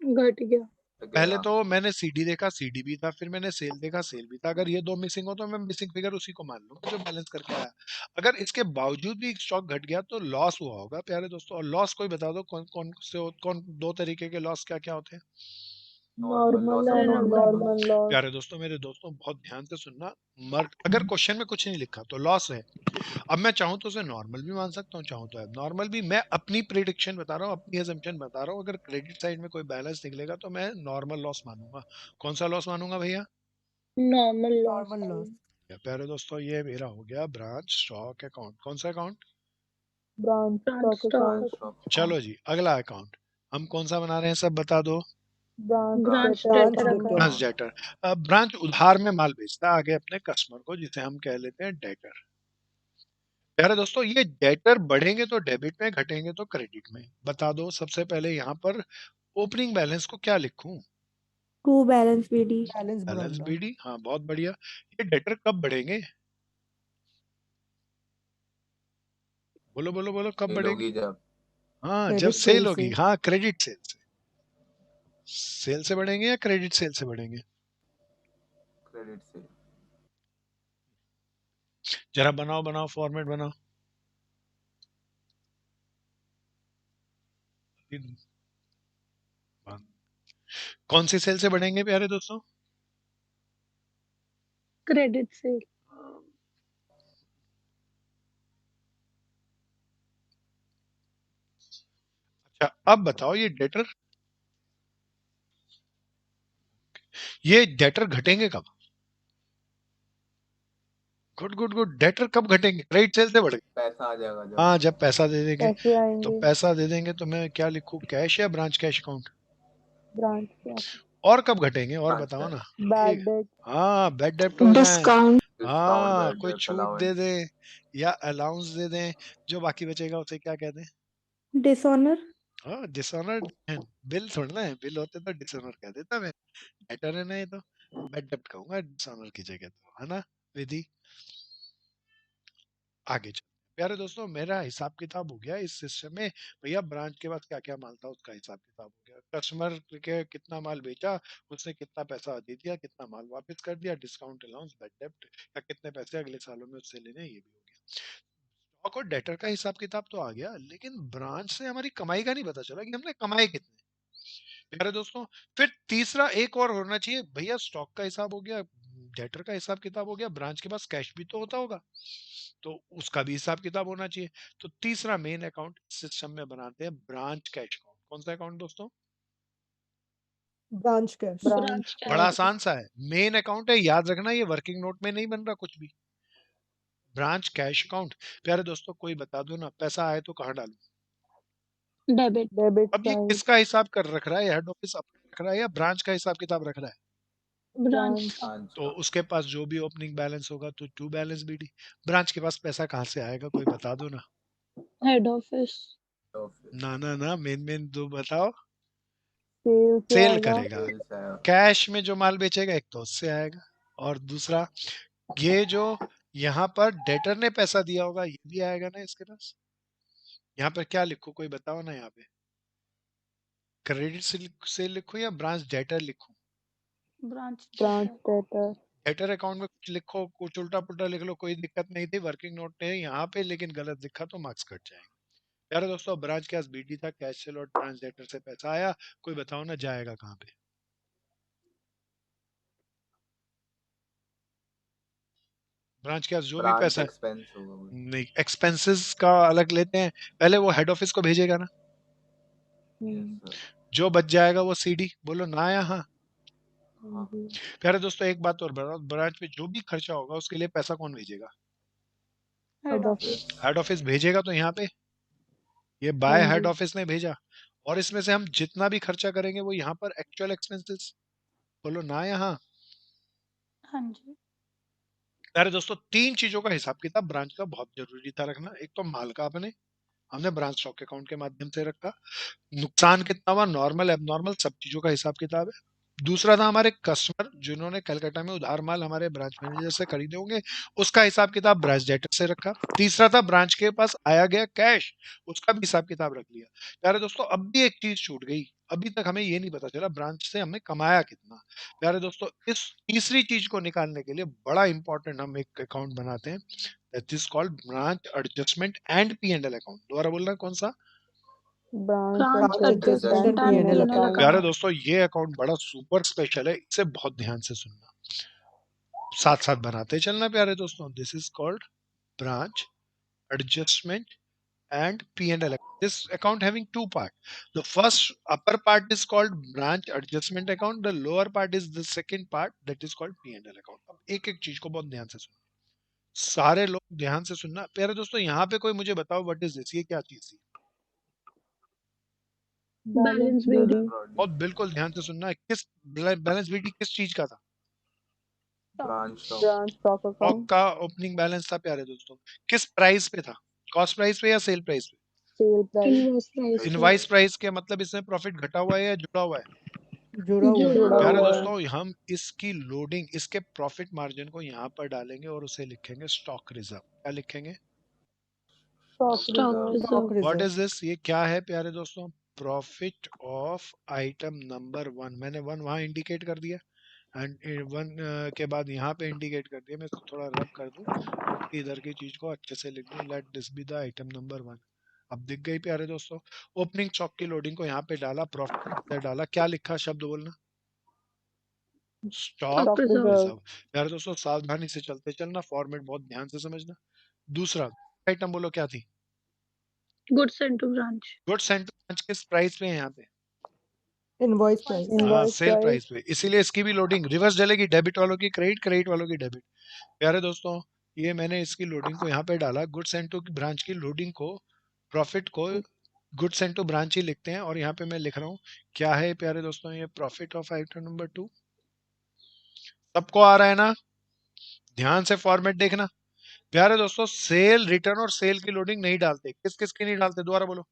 घट गया। पहले तो मैंने सीडी देखा, सीडी भी था, फिर मैंने सेल देखा, सेल भी था। अगर ये दो मिसिंग हो तो मैं मिसिंग फिगर उसी को मान लूंगा जो बैलेंस करके आया। अगर इसके बावजूद भी स्टॉक घट गया तो लॉस हुआ होगा प्यारे दोस्तों। और लॉस कोई बता दो कौन कौन से कौन दो तरीके के लॉस क्या क्या होते हैं? नॉर्मल और लॉस। लॉस। प्यारे दोस्तों, मेरे दोस्तों बहुत ध्यान से सुनना। अगर क्वेश्चन में कुछ नहीं लिखा तो लॉस है। अब मैं चाहूं तो उसे नॉर्मल भी मान सकता हूं, चाहूं तो अब नॉर्मल भी। मैं अपनी प्रिडिक्शन बता रहा हूं, अपनी assumption बता रहा हूं। अगर क्रेडिट साइड में कोई बैलेंस निकलेगा तो मैं नॉर्मल लॉस मानूंगा। कौन सा लॉस मानूंगा भैया? Normal loss. Normal loss. या प्यारे दोस्तों, ये मेरा हो गया ब्रांच स्टॉक अकाउंट। कौन सा अकाउंट? Branch stock. स्टॉक चलो जी, अगला अकाउंट हम कौन सा बना रहे हैं, सब बता दो। Branch branch debtor debtor. Branch debtor. Branch उधार में माल बेचता है आगे अपने कस्टमर को, जिसे हम कह लेते हैं डेटर। प्यारे दोस्तों, ये डेटर बढ़ेंगे तो डेबिट में, घटेंगे तो क्रेडिट में। बता दो सबसे पहले यहाँ पर ओपनिंग बैलेंस को क्या लिखूं? To balance BD. Balance balance बढ़ेगा। बीडी। हाँ, बहुत बढ़िया। ये डेटर कब बढ़ेंगे? बोलो बोलो बोलो, कब सेल बढ़ेंगे? होगी जब। हाँ, जब क्रेडिट सेल सेल होगी। से। हाँ, क्रेडिट सेल से। सेल से बढ़ेंगे या क्रेडिट सेल से बढ़ेंगे? क्रेडिट से। जरा बनाओ बनाओ, फॉर्मेट बनाओ। कौन सी सेल से बढ़ेंगे प्यारे दोस्तों? Credit sale. अच्छा, अब बताओ ये डेटर घटेंगे कब? Good good good. डेटर कब घटेंगे? क्रेडिट सेल से बढ़ गए। पैसा आ जाएगा जब। हाँ, जब पैसा दे देंगे। पैसे तो आएंगे। पैसा दे देंगे तो मैं क्या लिखूं, कैश या branch cash account? Branch cash. और कब घटेंगे और ब्रांच बताओ ना। Bad debt. हाँ, बैड डेप्ट हो जाए। डिस्काउंट। डिस्काउंट, हाँ, बैड कोई डेब्ट, छूट दे दे या अलाउंस दे दें, जो बाकी बचेगा उसे क्या कहते हैं? डिसऑनर। हाँ, डिसऑनर्ड। बिल थोड़ा ना है, बिल होते तो डिसऑनर कह देता मैं। बेटर है ना, ये तो बैड डेप्ट कहूंगा डिसऑनर की जगह, तो है ना विधि। आगे चल। प्यारे दोस्तों, मेरा हिसाब किताब हो गया इस सिस्टम में। भैया ब्रांच के पास क्या क्या माल था उसका हिसाब किताब हो गया, कस्टमर के कितना माल बेचा, उसने कितना पैसा दे दिया, कितना माल वापस कर दिया, डिस्काउंट अलाउंस बैड डेप्ट, या कितने पैसे अगले सालों में उससे लेने, ये भी हो गया। स्टॉक और डेटर का हिसाब किताब तो आ गया, लेकिन ब्रांच से हमारी कमाई का नहीं पता चला कि हमने कमाए कितने। प्यारे दोस्तों, फिर तीसरा एक और होना चाहिए भैया। स्टॉक का हिसाब हो गया, डेटर का हिसाब किताब हो गया, ब्रांच के पास कैश भी तो होता होगा, तो उसका भी हिसाब किताब होना चाहिए। तो तीसरा मेन अकाउंट सिस्टम में बनाते हैं ब्रांच कैश अकाउंट। कौन सा अकाउंट दोस्तों? Branch cash. ब्रांच बड़ा कैश। आसान सा है, मेन अकाउंट है, याद रखना। ये वर्किंग नोट में नहीं बन रहा कुछ भी। Branch cash account. प्यारे दोस्तों, कोई बता दो ना, पैसा आए तो कहाँ डालूं? डेबिट। डेबिट अब ये किसका हिसाब कर रख रहा है? हेड ऑफिस अपना रख रहा है या ब्रांच का हिसाब किताब रख रहा है? ब्रांच। ब्रांच तो का। उसके पास जो भी ओपनिंग बैलेंस होगा तो टू बैलेंस बीडी। ब्रांच के पास पैसा कहाँ से आएगा, कोई बता दो ना। Head office. ऑफिस। ना ना ना, मेन मेन दो बताओ। सेल से सेल आएगा। करेगा। सेल से आया। कैश में जो माल बेचेगा एक तो उससे आएगा, और दूसरा ये जो यहाँ पर डेटर ने पैसा दिया होगा ये भी आएगा ना इसके पास। यहाँ पर क्या लिखूं, कोई बताओ ना। यहाँ पे क्रेडिट से लिखूं या ब्रांच डेटर लिखूं? Branch debtor. डेटर अकाउंट में कुछ लिखो, कुछ उल्टा पुल्टा लिख लो, कोई दिक्कत नहीं थी। वर्किंग नोट है यहाँ पे, लेकिन गलत लिखा तो मार्क्स कट जाएंगे। यार दोस्तों, ब्रांच के पास बीडी था, कैश सेल और ब्रांच डेटर से पैसा आया। कोई बताओ ना जाएगा कहाँ पे? ब्रांच के पास जो भी ब्रांच पैसा एक्सपेंस होगा कोई। नहीं, एक्सपेंसेस का अलग लेते हैं। पहले वो हेड ऑफिस को भेजेगा ना, यस सर। जो बच जाएगा वो सीडी। बोलो ना या हाँ? हाँ। प्यारे दोस्तों, एक बात और बताओ, ब्रांच में जो भी खर्चा होगा उसके लिए पैसा कौन भेजेगा? Head office. हेड ऑफिस भेजेगा। तो यहाँ पे ये बाय हेड ऑफिस ने भेजा, और इसमें से हम जितना भी खर्चा करेंगे वो यहाँ पर एक्चुअल एक्सपेंसेस। बोलो ना या हाँ? हाँ जी। प्यारे दोस्तों 3 चीजों का हिसाब किताब ब्रांच का बहुत जरूरी था रखना। एक तो माल का हमने ब्रांच स्टॉक अकाउंट के माध्यम से रखा। नुकसान कितना हुआ, नॉर्मल एबनॉर्मल सब चीजों का हिसाब किताब है। दूसरा था हमारे कस्टमर जिन्होंने कलकत्ता में उधार माल हमारे ब्रांच मैनेजर से खरीदे होंगे, उसका हिसाब किताब ब्रांच डेटर से रखा। तीसरा था ब्रांच के पास आया गया कैश, उसका भी हिसाब किताब रख लिया। प्यारे दोस्तों अब भी एक चीज छूट गई, अभी तक हमें ये नहीं पता चला ब्रांच से हमने कमाया कितना। प्यारे दोस्तों इस तीसरी चीज को निकालने के लिए बड़ा इंपॉर्टेंट हम एक अकाउंट बनाते हैं, that is called branch adjustment and P&L account. दोबारा बोलना कौन सा? Branch branch adjustment adjustment and adjustment and and P&L P&L P&L account. प्यारे अकाउंट। अकाउंट। दोस्तों ये अकाउंट बड़ा सुपर स्पेशल है, इसे बहुत ध्यान से सुनना, साथ साथ बनाते चलना प्यारे दोस्तों। This is called branch adjustment and P&L account. This account having two parts. The first upper part is called branch adjustment account. The lower part is the second part that is called P&L account. अब एक एक चीज को बहुत ध्यान से सुनना, सारे लोग ध्यान से सुनना प्यारे दोस्तों। यहाँ पे कोई मुझे बताओ व्हाट इज दिस, ये क्या चीज थी? Balance balance BD. बीडी। बहुत बिल्कुल ध्यान से सुनना। किस बैलेंस बीटी किस चीज का था? Branch stock. Branch stock stock account. का ओपनिंग बैलेंस था प्यारे दोस्तों। किस प्राइस पे था? कॉस्ट प्राइस पे या सेल प्राइस पे? Cell price. इनवॉइस प्राइस पे। इनवाइस प्राइस के मतलब इसमें प्रॉफिट घटा हुआ है या जुड़ा हुआ है? जुड़ा हुआ है। जुड़ा प्यारे हुआ है। दोस्तों हम इसकी लोडिंग, इसके प्रॉफिट मार्जिन को यहाँ पर डालेंगे और उसे लिखेंगे स्टॉक रिजर्व। क्या लिखेंगे? Stock stock reserve. Stock reserve. What reserve. Is this? ये क्या है प्यारे दोस्तों? Profit of item number 1। मैंने 1 वहां इंडिकेट कर दिया एंड 1 के बाद यहाँ पे इंडिकेट कर दिया। मैं इसको थोड़ा रब कर दूं ताकि इधर की चीज को अच्छे से लिख दूं। Let this be the item number 1। अब दिख गई प्यारे दोस्तों। ओपनिंग स्टॉक की लोडिंग को यहाँ पे डाला, प्रॉफिट डाला, क्या लिखा शब्द बोलना? Stock stock reserve. Reserve. Reserve. प्यारे दोस्तों सावधानी से चलते चलना, फॉर्मेट बहुत ध्यान से समझना। दूसरा आइटम बोलो क्या थी? Goods sent to branch. Goods and branch किस प्राइस पे है यहाँ पे? Invoice price. हाँ इनवॉइस सेल प्राइस। प्राइस पे, इसीलिए इसकी भी लोडिंग रिवर्स डलेगी, डेबिट वालों की क्रेडिट, क्रेडिट वालों की डेबिट। प्यारे दोस्तों ये मैंने इसकी लोडिंग को यहाँ पे डाला, गुड्स एंड टू ब्रांच की लोडिंग को, प्रॉफिट को गुड्स एंड टू ब्रांच ही लिखते हैं और यहाँ पे मैं लिख रहा हूँ क्या है प्यारे दोस्तों? ये प्रॉफिट ऑफ आइटम नंबर 2। सबको आ रहा है ना? ध्यान से फॉर्मेट देखना प्यारे दोस्तों। सेल रिटर्न और सेल की लोडिंग नहीं डालते। किस किस की नहीं डालते? दोबारा बोलो।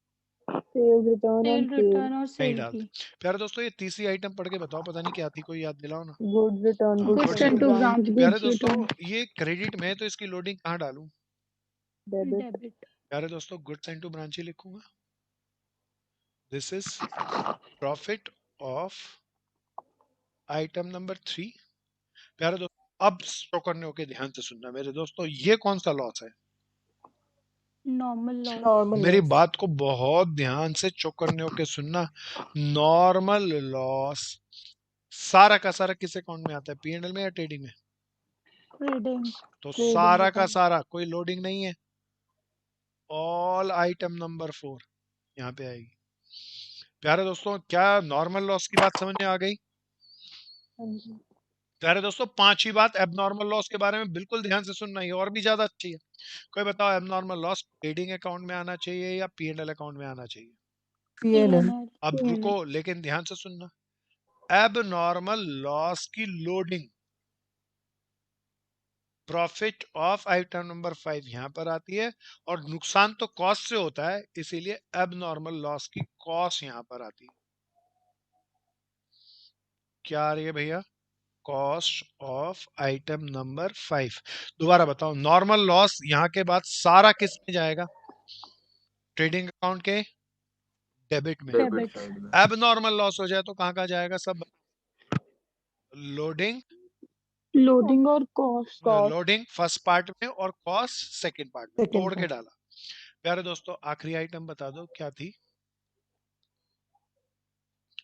Sale return and sale sale. Return और नहीं सेल डालते। की। प्यारे दोस्तों ये तीसरी आइटम पढ़ के बताओ, पता नहीं क्या थी, कोई याद दिलाओ ना। Goods return. हाँ goods goods goods sent sent to and to branch. Branch. प्यारे गुड्स दोस्तों रिटर्न। ये क्रेडिट में है तो इसकी लोडिंग कहाँ डालूं? डेबिट। डेबिट। प्यारे दोस्तों गुड्स एंड टू ब्रांच ही लिखूंगा। This is profit of item number 3। प्यारे दोस्तों अब चौकन्ने होके ध्यान से सुनना मेरे दोस्तों, ये कौन सा लॉस है? Normal loss. नॉर्मल मेरी लॉस। बात को बहुत ध्यान से चौकन्ने होके सुनना। नॉर्मल लॉस सारा का सारा किस अकाउंट में आता है? P&L में या ट्रेडिंग में? ट्रेडिंग। तो ट्रेडिंग सारा का अकाउंट। सारा, कोई लोडिंग नहीं है, ऑल आइटम नंबर 4 यहाँ पे आएगी। प्यारे दोस्तों क्या नॉर्मल लॉस की बात समझ में आ गई? हाँ जी। प्यारे दोस्तों पांचवी बात एबनॉर्मल लॉस के बारे में बिल्कुल ध्यान से सुनना, ये और भी ज्यादा अच्छी है। कोई बताओ एबनॉर्मल लॉस ट्रेडिंग अकाउंट में आना चाहिए या P&L अकाउंट में आना चाहिए? P&L। P&L। अब रुको लेकिन ध्यान से सुनना। एबनॉर्मल लॉस की loading profit of item number 5 यहाँ पर आती है और नुकसान तो कॉस्ट से होता है, इसीलिए एबनॉर्मल लॉस की कॉस्ट यहाँ पर आती है। क्या आ रही है भैया? Cost of item number 5। दोबारा बताओ, नॉर्मल लॉस यहाँ के बाद सारा किस में जाएगा? ट्रेडिंग अकाउंट के डेबिट में। Debit debit. साइड में। एबनॉर्मल लॉस हो जाए तो कहाँ कहाँ जाएगा? सब लोडिंग, लोडिंग और cost. Cost. Loading first part में और कॉस्ट सेकंड पार्ट में, सेकेंड तोड़ के पार्ट। डाला। प्यारे दोस्तों आखिरी आइटम बता दो क्या थी?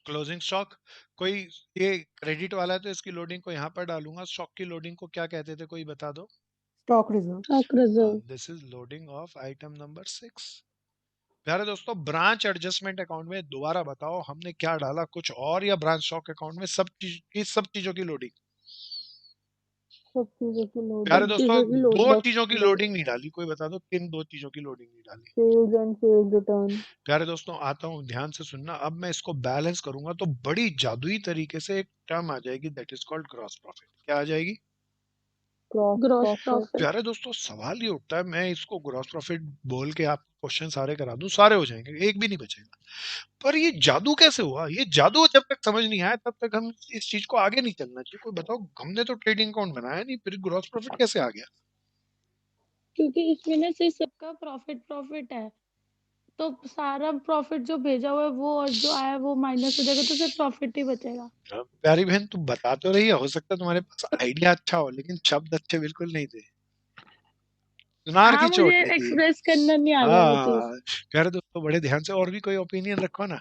Closing stock. कोई ये क्रेडिट वाला है तो इसकी लोडिंग को यहाँ पर डालूंगा। स्टॉक की लोडिंग को क्या कहते थे, कोई बता दो? Stock reserve. Stock reserve. This is loading of item number 6। प्यारे दोस्तों ब्रांच एडजस्टमेंट अकाउंट में दोबारा बताओ हमने क्या डाला, कुछ और या ब्रांच स्टॉक अकाउंट में सब चीजों की लोडिंग? सब चीजों की प्यारे लोडिंग। दोस्तों चीजों की दो लोडिंग। चीजों की लोडिंग नहीं डाली। कोई बता दो किन दो चीजों की लोडिंग नहीं डाली? Sales and sales return. प्यारे दोस्तों आता हूं, ध्यान से सुनना। अब मैं इसको बैलेंस करूंगा तो बड़ी जादुई तरीके से एक टर्म आ जाएगी, that is called gross profit. क्या आ जाएगी? Gross gross profit. प्रॉफिट। प्यारे दोस्तों सवाल ये उठता है, मैं इसको ग्रॉस प्रॉफिट बोल के आप क्वेश्चन सारे करा दूं, सारे हो जाएंगे, एक भी नहीं बचेगा। पर ये जादू कैसे हुआ? ये जादू जब तक समझ नहीं आया तब तक हम इस चीज को आगे नहीं चलना चाहिए। कोई बताओ, हमने तो ट्रेडिंग अकाउंट बनाया नहीं, फिर ग्रॉस प्रॉफिट कैसे आ गया? क्योंकि इसमें ना सिर्फ सबका प्रॉफिट प्रॉफिट है, तो सारा प्रॉफिट जो भेजा हुआ है वो और जो आया है वो माइनस हो जाएगा, तो सिर्फ प्रॉफिट ही बचेगा। प्यारी बहन तुम बता तो रही है, हो सकता है तुम्हारे पास आइडिया अच्छा हो, लेकिन शब्द अच्छे बिल्कुल नहीं थे, सुनार हाँ, की चोट मुझे लगी। एक्सप्रेस करना नहीं आ रहा वो चीज। हाँ प्यारे दोस्तों बड़े ध्यान से, और भी कोई ओपिनियन रखो ना।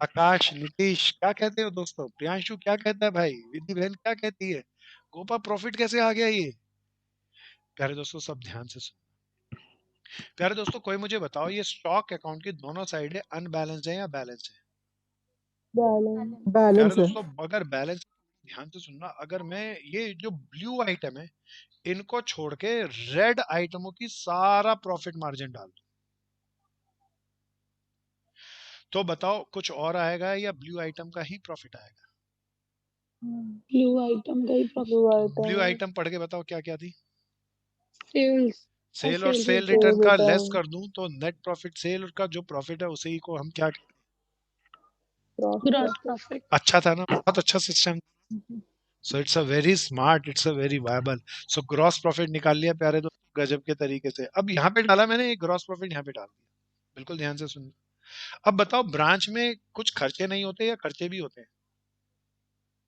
आकाश, नीतीश क्या कहते हो दोस्तों? प्रियांशु क्या कहता है भाई? विधि बहन क्या कहती है? गोपा प्रॉफिट कैसे आ गया ये? प्यारे दोस्तों सब ध्यान से सुनो। प्यारे दोस्तों कोई मुझे बताओ, ये स्टॉक अकाउंट की दोनों साइड है अनबैलेंस्ड है या बैलेंस है? Balance. प्यारे बैलेंस है। दोस्तों अगर बैलेंस, ध्यान से सुनना, अगर मैं ये जो ब्लू आइटम है इनको छोड़ के रेड आइटमों की सारा प्रॉफिट मार्जिन डाल दूं, तो बताओ कुछ और आएगा या ब्लू आइटम का ही प्रॉफिट आएगा? ब्लू आइटम का ही profit. Blue blue item. Item पढ़ के बताओ क्या क्या थी? सेल्स सेल और सेल सेल रिटर्न। रिटर्न का लेस return. कर दूं तो नेट प्रॉफिट, सेल का जो प्रॉफिट है उसी को हम क्या? Gross gross profit. प्रॉफिट। अच्छा था ना, बहुत अच्छा system. So it's a very smart, it's a very viable. So gross profit निकाल लिया प्यारे दोस्तों गजब के तरीके से। अब यहाँ पे डाला मैंने एक ग्रॉस प्रॉफिट, यहाँ पे डाल दिया, बिल्कुल ध्यान से सुनना। अब बताओ ब्रांच में कुछ खर्चे नहीं होते या खर्चे भी होते हैं?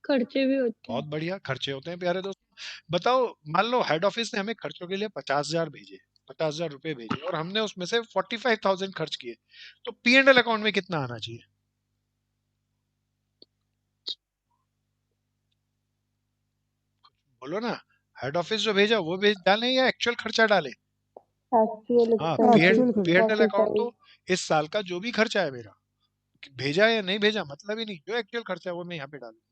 खर्चे भी होते बहुत हैं। बढ़िया, खर्चे होते हैं प्यारे दोस्तों। बताओ मान लो हेड ऑफिस ने हमें खर्चों के लिए 50,000 भेजे, 50,000 रुपए भेजे, और हमने उसमें से 45,000 खर्च किए, तो P&L अकाउंट में कितना आना चाहिए? बोलो ना। हेड ऑफिस जो भेजा वो भेज डाले या एक्चुअल खर्चा डाले? Actual हाँ, expenses. Actual खर्चा। P&L account 45. तो इस साल का जो भी खर्चा है मेरा, भेजा या नहीं भेजा मतलब ही नहीं, जो एक्चुअल खर्चा है वो मैं यहाँ पे डालूंगा।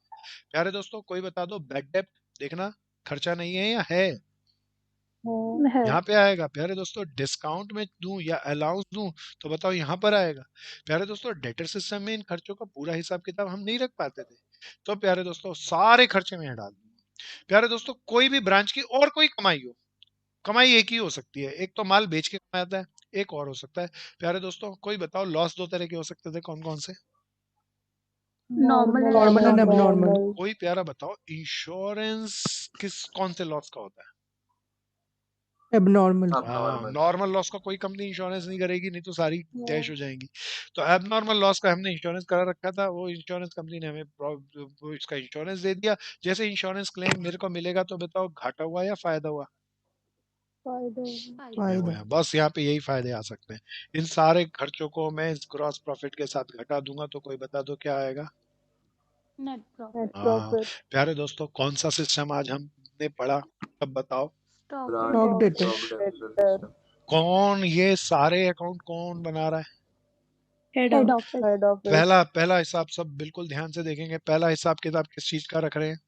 प्यारे दोस्तों कोई बता दो, बैड डेप्ट देखना खर्चा नहीं है या है? है. यहाँ पे आएगा। प्यारे दोस्तों डिस्काउंट में दूं या अलाउंस दूं तो बताओ यहाँ पर आएगा। प्यारे दोस्तों डेटर सिस्टम में इन खर्चों का पूरा हिसाब किताब हम नहीं रख पाते थे, तो प्यारे दोस्तों सारे खर्चे में यहाँ डाल दूंगा। प्यारे दोस्तों कोई भी ब्रांच की और कोई कमाई हो, कमाई एक ही हो सकती है, एक तो माल बेच के कमाता है, एक और हो सकता है। प्यारे दोस्तों कोई बताओ लॉस दो तरह के हो सकते थे, कौन कौन से? Normal Normal and abnormal. abnormal. कोई प्यारा बताओ इंश्योरेंस किस कौन से लॉस का होता है? एबनॉर्मल। हाँ, abnormal. नॉर्मल लॉस का कोई कंपनी इंश्योरेंस नहीं करेगी, नहीं तो सारी डैश हो जाएंगी। तो एबनॉर्मल लॉस का हमने इंश्योरेंस करा रखा था, वो इंश्योरेंस कंपनी ने हमें वो इसका इंश्योरेंस दे दिया। जैसे इंश्योरेंस क्लेम मेरे को मिलेगा तो बताओ घाटा हुआ या फायदा हुआ? फायदा। बस यहाँ पे यही फायदे आ सकते हैं। इन सारे खर्चों को मैं इस ग्रॉस प्रॉफिट के साथ घटा दूंगा तो कोई बता दो क्या आएगा? Net profit. Net हाँ profit. प्यारे दोस्तों कौन सा सिस्टम आज हमने पढ़ा, अब बताओ? Stock Branch Stock debtor. debtor. stock debtor Debtor. system. कौन ये सारे अकाउंट कौन बना रहा है? Head Head office. office. पहला पहला हिसाब सब बिल्कुल ध्यान से देखेंगे, पहला हिसाब किताब किस चीज का रख रहे हैं?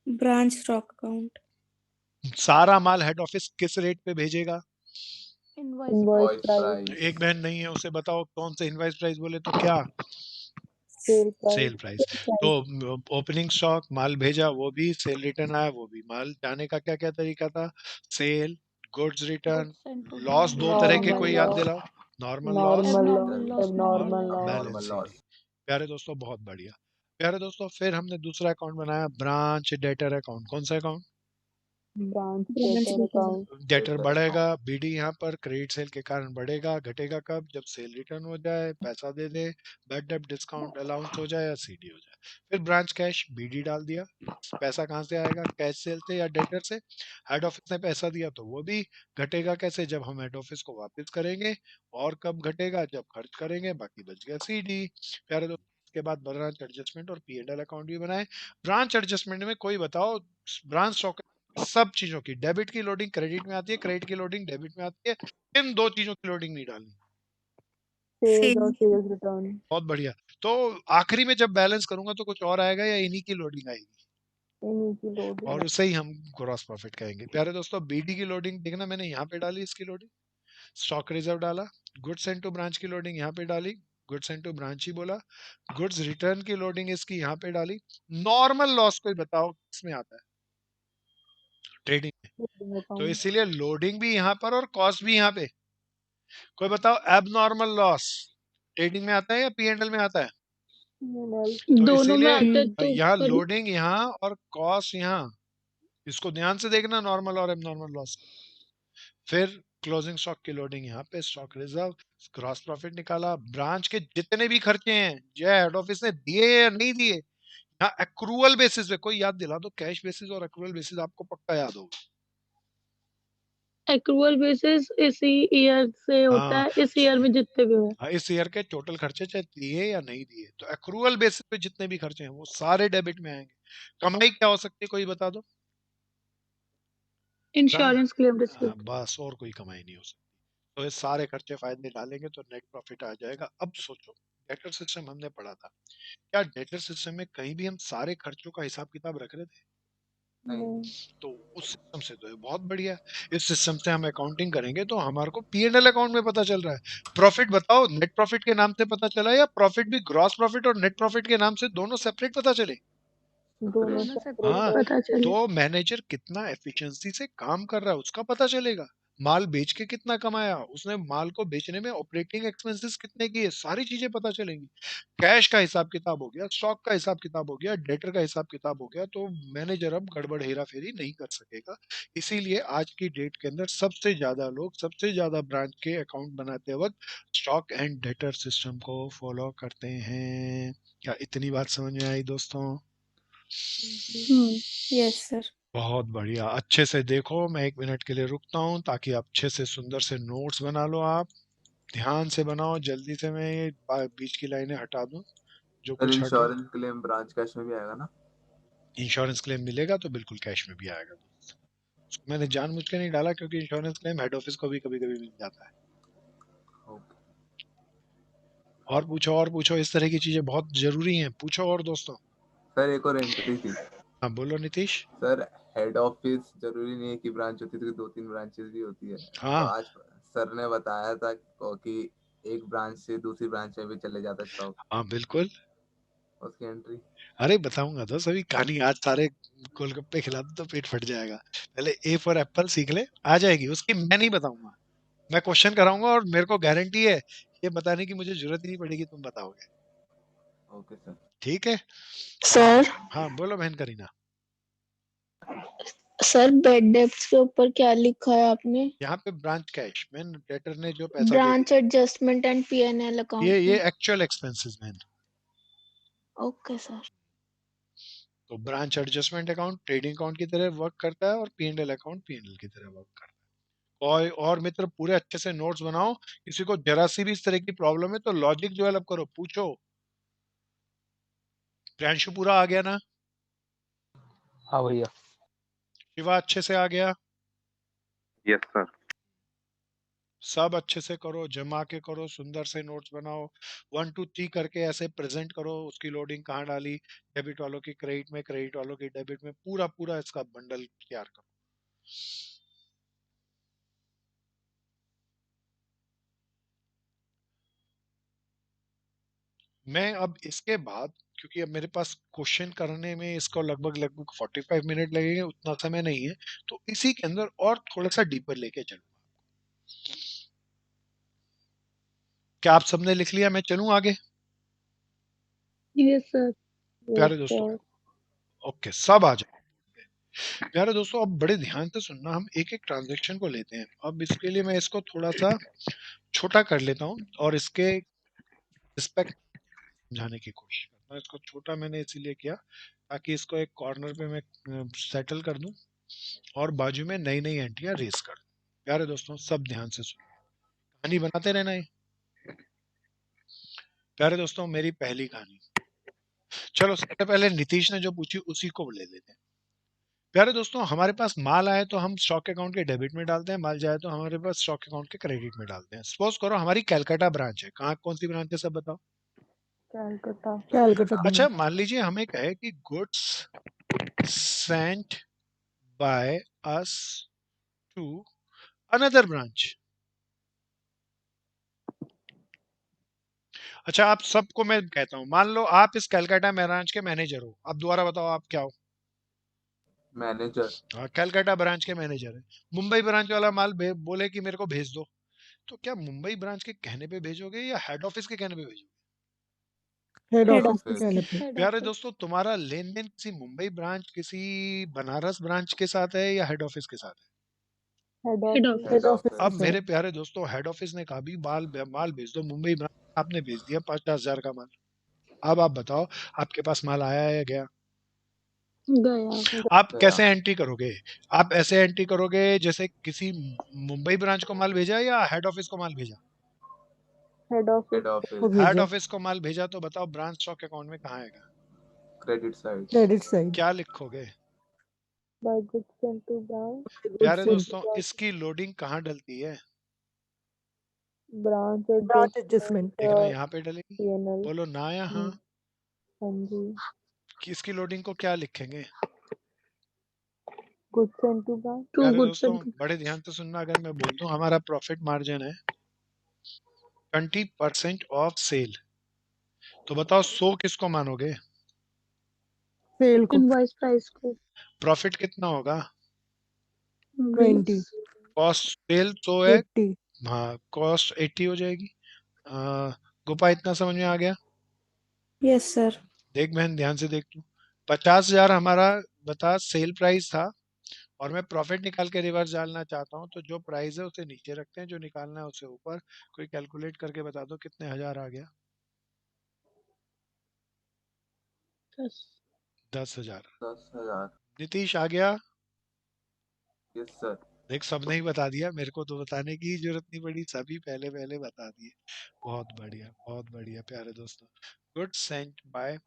Branch stock account. सारा माल हेड ऑफिस किस रेट पे भेजेगा? Invoice Invoice Invoice price. price. एक बहन नहीं है, उसे बताओ कौन से इनवाइस प्राइस बोले तो क्या? Sale price. Sale price. तो ओपनिंग स्टॉक माल भेजा वो भी, सेल रिटर्न आया वो भी। माल जाने का क्या क्या तरीका था? सेल, गुड्स रिटर्न, लॉस दो तरह के, Normal कोई याद loss. दिलाओ? Normal loss Normal loss. Abnormal Abnormal और loss. Normal balance loss. Sheet. प्यारे दोस्तों बहुत बढ़िया। प्यारे दोस्तों फिर हमने दूसरा अकाउंट बनाया, ब्रांच डेटर अकाउंट। कौन सा account? Branch branch debtor account. Debtor Debtor. बढ़ेगा, बीडी यहाँ पर क्रेडिट सेल के कारण बढ़ेगा, घटेगा कब? जब सेल रिटर्न हो जाए, पैसा दे दे, बैड डेट डिस्काउंट अलाउंस हो जाए या सीडी हो जाए। फिर ब्रांच कैश बीडी डाल दिया, पैसा कहाँ से आएगा? कैश सेल से या डेटर से। हेड ऑफिस ने पैसा दिया तो वो भी घटेगा कैसे? जब हम हेड ऑफिस को वापस करेंगे। और कब घटेगा? जब खर्च करेंगे, बाकी बच गया सीडी। प्यारे दोस्तों इसके बाद ब्रांच एडजस्टमेंट और P&L अकाउंट भी बनाए। ब्रांच एडजस्टमेंट में कोई बताओ, ब्रांच स्टॉक सब चीजों की, डेबिट की लोडिंग क्रेडिट में आती है, क्रेडिट की लोडिंग डेबिट में आती है, इन दो चीजों की लोडिंग नहीं डालनी। Sales or sale. sales return. बहुत बढ़िया। तो आखिरी में जब बैलेंस करूंगा तो कुछ और आएगा या इन्हीं की लोडिंग आएगी? Any की loading. और उसे ही हम ग्रॉस प्रॉफिट कहेंगे। प्यारे दोस्तों बीडी की लोडिंग देखना, मैंने यहाँ पे डाली इसकी लोडिंग, स्टॉक रिजर्व डाला। गुड्स एंड टू ब्रांच की लोडिंग यहाँ पे डाली, गुड्स एंड टू ब्रांच ही बोला। गुड्स रिटर्न की लोडिंग इसकी यहाँ पे डाली। नॉर्मल लॉस कोई बताओ किसमें आता है? ट्रेडिंग में। ट्रेडिंग तो अकाउंट। इसीलिए लोडिंग भी यहाँ पर और कॉस्ट भी यहाँ पे। कोई बताओ एबनॉर्मल लॉस ट्रेडिंग में आता है या पी&एल में आता है? तो दोनों में इसीलिए आते हैं तो यहाँ पर लोडिंग यहाँ और कॉस्ट यहाँ, इसको ध्यान से देखना, नॉर्मल और एबनॉर्मल लॉस। फिर क्लोजिंग स्टॉक की लोडिंग यहाँ पे, स्टॉक रिजर्व, ग्रॉस प्रॉफिट निकाला, ब्रांच के जितने भी खर्चे हैं जो हेड ऑफिस ने दिए या नहीं दिए, यहाँ एक्रूअल बेसिस पे। कोई याद दिला दो, कैश बेसिस और एक्रूअल बेसिस आपको पक्का याद होगा। एक्रूअल बेसिस इसी ईयर से होता हाँ, है, इस ईयर में जितने भी हुए। हाँ, इस ईयर के टोटल खर्चे चाहे दिए या नहीं दिए, तो एक्रूअल बेसिस पे जितने भी खर्चे हैं वो सारे डेबिट में आएंगे। कमाई क्या हो सकती है, कोई बता दो? इंश्योरेंस क्लेम हाँ, रिसीव्ड। बस, और कोई कमाई नहीं हो सकती। तो ये सारे खर्चे फायदे डालेंगे तो नेट प्रॉफिट आ जाएगा। अब सोचो, डेटर सिस्टम हमने पढ़ा था, क्या डेटर सिस्टम में कहीं भी हम सारे खर्चों का हिसाब किताब रख रहे थे? नहीं। तो उस सिस्टम से तो ये बहुत बढ़िया। इस सिस्टम से हम अकाउंटिंग करेंगे तो हमारे को पी&एल अकाउंट में पता चल रहा है। प्रॉफिट बताओ, नेट प्रॉफिट के नाम से पता चला या प्रॉफिट भी ग्रॉस प्रॉफिट और नेट प्रॉफिट के नाम से दोनों सेपरेट पता चले? दोनों दोनों सेपरेट सेपरेट हाँ, पता चले। तो मैनेजर कितना एफिशिएंसी से काम कर रहा है उसका पता चलेगा। माल बेच के कितना कमाया उसने, माल को बेचने में ऑपरेटिंग एक्सपेंसेस कितने किए, सारी चीजें पता चलेंगी। कैश का हिसाब किताब हो गया, स्टॉक का हिसाब किताब हो गया, डेटर का हिसाब किताब हो गया, तो मैनेजर अब गड़बड़ हेरा फेरी नहीं कर सकेगा। इसीलिए आज की डेट के अंदर सबसे ज्यादा लोग सबसे ज्यादा ब्रांच के अकाउंट बनाते वक्त स्टॉक एंड डेटर सिस्टम को फॉलो करते हैं। क्या इतनी बात समझ में आई दोस्तों? Yes sir. बहुत बढ़िया, अच्छे से देखो। मैं 1 मिनट के लिए रुकता हूँ ताकि अच्छे से सुंदर से नोट्स बना लो। आप ध्यान से बनाओ, जल्दी से मैं ये बीच की लाइनें हटा दूं जो सर कुछ हट रहा। इंश्योरेंस क्लेम ब्रांच कैश में भी आएगा ना? इंश्योरेंस क्लेम मिलेगा तो बिल्कुल कैश में भी आएगा। उसको मैंने जानबूझ के नहीं डाला क्योंकि इंश्योरेंस क्लेम हेड ऑफिस को भी कभी कभी मिल जाता है। ओके। और पूछो, और पूछो, इस तरह की चीजें बहुत जरूरी हैं, पूछो और दोस्तों। सर एक और एंट्री थी। हाँ बोलो नीतीश। सर हेड ऑफिस जरूरी नहीं है कि ब्रांच होती है, तो 2-3 ब्रांचेस भी होती है। तो हाँ आज सर ने बताया था कि एक ब्रांच से दूसरी ब्रांच में भी चले जाता स्टॉक, हाँ बिल्कुल। उसकी एंट्री। अरे बताऊंगा तो सभी कहानी, आज सारे गोलगप्पे खिला दो तो पेट फट जाएगा। पहले ए फॉर एप्पल सीख ले, आ जाएगी उसकी। मैं नहीं बताऊंगा, मैं क्वेश्चन कराऊंगा और मेरे को गारंटी है ये बताने की मुझे जरूरत ही नहीं पड़ेगी, तुम बताओगे। Okay sir. ठीक है। सर हाँ बोलो बहन करीना। सर बेड डेप्थ के ऊपर क्या लिखा है आपने? यहाँ पे ब्रांच कैश मैन, डेटर ने जो पैसा दे ब्रांच दिया, एडजस्टमेंट एंड पीएनएल अकाउंट ये में। Actual expenses man. Okay sir. तो branch adjustment account trading account की तरह वर्क करता है और पी&एल अकाउंट पी&एल की तरह वर्क करता है। और मित्र पूरे अच्छे से नोट्स बनाओ। किसी को जरा सी भी इस तरह की प्रॉब्लम है तो लॉजिक डेवलप करो, पूछो। प्रियांशु पूरा आ गया ना? हाँ भैया। शिवा अच्छे से आ गया? Yes sir. सब अच्छे से करो, जमा के करो, सुंदर से नोट्स बनाओ। 1 2 3 करके ऐसे प्रेजेंट करो, उसकी लोडिंग कहाँ डाली, डेबिट वालों की क्रेडिट में, क्रेडिट वालों की डेबिट में, पूरा पूरा इसका बंडल तैयार करो। मैं अब इसके बाद, क्योंकि अब मेरे पास क्वेश्चन करने में इसको लगभग लगभग 45 मिनट लगेंगे, उतना समय नहीं है, तो इसी के अंदर और थोड़ा सा डीपर लेके चलूंगा। क्या आप सबने लिख लिया? मैं चलूं आगे? Yes sir. प्यारे दोस्तों, ओके, सब आ जाए। प्यारे दोस्तों, अब बड़े ध्यान से सुनना, हम एक एक ट्रांजेक्शन को लेते हैं। अब इसके लिए मैं इसको थोड़ा सा छोटा कर लेता हूँ और इसके रिस्पेक्ट समझाने की कोशिश करता हूँ। इसको छोटा मैंने इसीलिए किया ताकि इसको एक कॉर्नर पे मैं सेटल कर दूं और बाजू में नई नई एंट्रियां रेस कर दूं। प्यारे दोस्तों, सब ध्यान से सुनो, कहानी बनाते रहना है। प्यारे दोस्तों, मेरी पहली कहानी, चलो सबसे पहले नीतीश ने जो पूछी उसी को ले लेते हैं। प्यारे दोस्तों, हमारे पास माल आए तो हम स्टॉक अकाउंट के डेबिट में डालते हैं, माल जाए तो हमारे पास स्टॉक अकाउंट के क्रेडिट में डालते हैं। सपोज करो हमारी कैलकाटा ब्रांच है। कहाँ, कौन सी ब्रांच है, सब बताओ। कैलकाटा अच्छा, मान लीजिए हमें कहे कि goods sent by us to another branch. अच्छा, आप सबको मैं कहता हूं, मान लो आप इस कैलकाटा ब्रांच के मैनेजर हो। अब दोबारा बताओ आप क्या हो? मैनेजर। कलकत्ता ब्रांच के मैनेजर है। मुंबई ब्रांच वाला माल बोले कि मेरे को भेज दो, तो क्या मुंबई ब्रांच के कहने पे भेजोगे या हेड ऑफिस के कहने पे भेजोगे? हेड हेड ऑफिस के ऑफिस। कहने पे। हेड प्यारे ऑफिस। दोस्तों, तुम्हारा लेन देन किसी मुंबई ब्रांच किसी बनारस ब्रांच के साथ है या हेड ऑफिस के साथ है? Head head office. Office. Head office के अब साथ। मेरे प्यारे दोस्तों, हेड ऑफिस ने कहा भी माल भेज दो मुंबई ब्रांच, आपने भेज दिया 50,000 का माल। अब आप बताओ, आपके पास माल आया है या गया? गया। आप गया। कैसे एंट्री करोगे? आप ऐसे एंट्री करोगे जैसे किसी मुंबई ब्रांच को माल भेजा या हेड ऑफिस को माल भेजा? Head office. Head office. को हेड भेजा ऑफिस को माल भेजा, तो बताओ ब्रांच स्टॉक अकाउंट में कहाँ आएगा? Credit side. Credit side. क्या लिखोगे? By goods sent to branch. प्यारे गुड्स दोस्तों, इसकी लोडिंग कहाँ डलती है? Branch branch adjustment. एक ना यहाँ पे डलेगी, पीएनएल। बोलो ना यहाँ। हाँ जी। कि इसकी लोडिंग को क्या लिखेंगे? Goods sent to branch. To प्यारे गुड्स दोस्तों, एंड बड़े ध्यान से सुनना, अगर मैं बोल दूं हमारा प्रॉफिट मार्जिन है 20% ऑफ सेल, तो बताओ 100 किसको मानोगे? सेल को। इनवॉइस प्राइस को। प्रॉफिट कितना होगा? 20 कॉस्ट सेल तो है, 80। हाँ कॉस्ट 80 हो जाएगी। गोपा, इतना समझ में आ गया? Yes sir. देख बहन, ध्यान से देख तू, 50,000 हमारा बता सेल प्राइस था, और मैं प्रॉफिट निकाल के रिवर्स डालना चाहता हूँ, तो जो प्राइस है उसे नीचे रखते हैं, जो निकालना है उसे ऊपर। कोई कैलकुलेट करके बता दो कितने हजार आ गया? 10,000। 10,000। नीतीश आ गया? Yes sir. देख, सबने ही बता दिया, मेरे को तो बताने की जरूरत नहीं पड़ी, सभी पहले पहले बता दिए। बहुत बढ़िया, बहुत बढ़िया प्यारे दोस्तों। Good sent by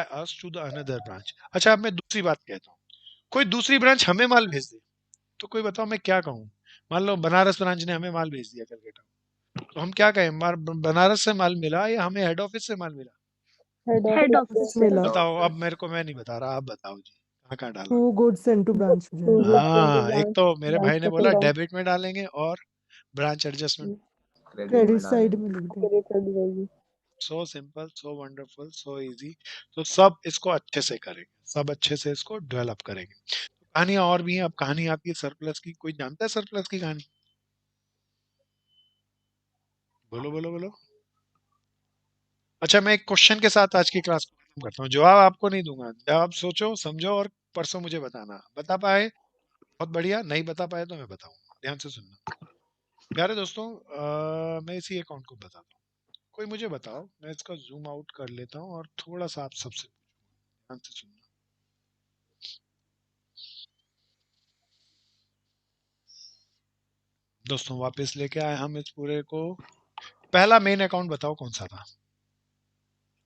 us to the another branch. अच्छा, अब मैं दूसरी बात कहता हूँ, कोई दूसरी ब्रांच हमें माल भेज दे, तो कोई बताओ मैं क्या कहूँ? मान लो बनारस ब्रांच ने हमें माल भेज दिया कलकत्ता, तो हम क्या कहें? बनारस से माल मिला या हमें हेड ऑफिस से माल मिला? हेड ऑफिस ऑफिस से। मिला। बताओ, अब ऑफिस। मेरे को मैं नहीं बता रहा, आप बताओ जी, कहाँ कहाँ डाला? To goods and to branch हो जाएगा। हाँ, एक तो मेरे ब्रांच भाई ने का बोला account। डेबिट में डालेंगे, और ब्रांच एडजस्टमेंट। क्रेडिट में क्रेडिट साइड डालेंगे। में लिख दें। क्रेडिट कर दी जाएगी। So simple, so wonderful, so easy. तो सब इसको अच्छे से करेंगे, सब अच्छे से इसको डेवलप करेंगे। कहानियां और भी हैं, अब कहानी आती है सरप्लस की। कोई जानता है सरप्लस की कहानी? बोलो बोलो बोलो। अच्छा, मैं एक क्वेश्चन के साथ आज की क्लास को खत्म करता हूँ, जवाब आपको नहीं दूंगा, जवाब सोचो समझो और परसों मुझे बताना। बता पाए बहुत बढ़िया, नहीं बता पाए तो मैं बताऊंगा। ध्यान से सुनना प्यारे दोस्तों। मैं इसी अकाउंट को बताता हूँ, कोई मुझे बताओ, मैं इसका जूम आउट कर लेता हूँ और थोड़ा सा आप सबसे ध्यान से सुनना। दोस्तों, वापस लेके आए हम इस पूरे को। पहला मेन अकाउंट बताओ कौन सा था?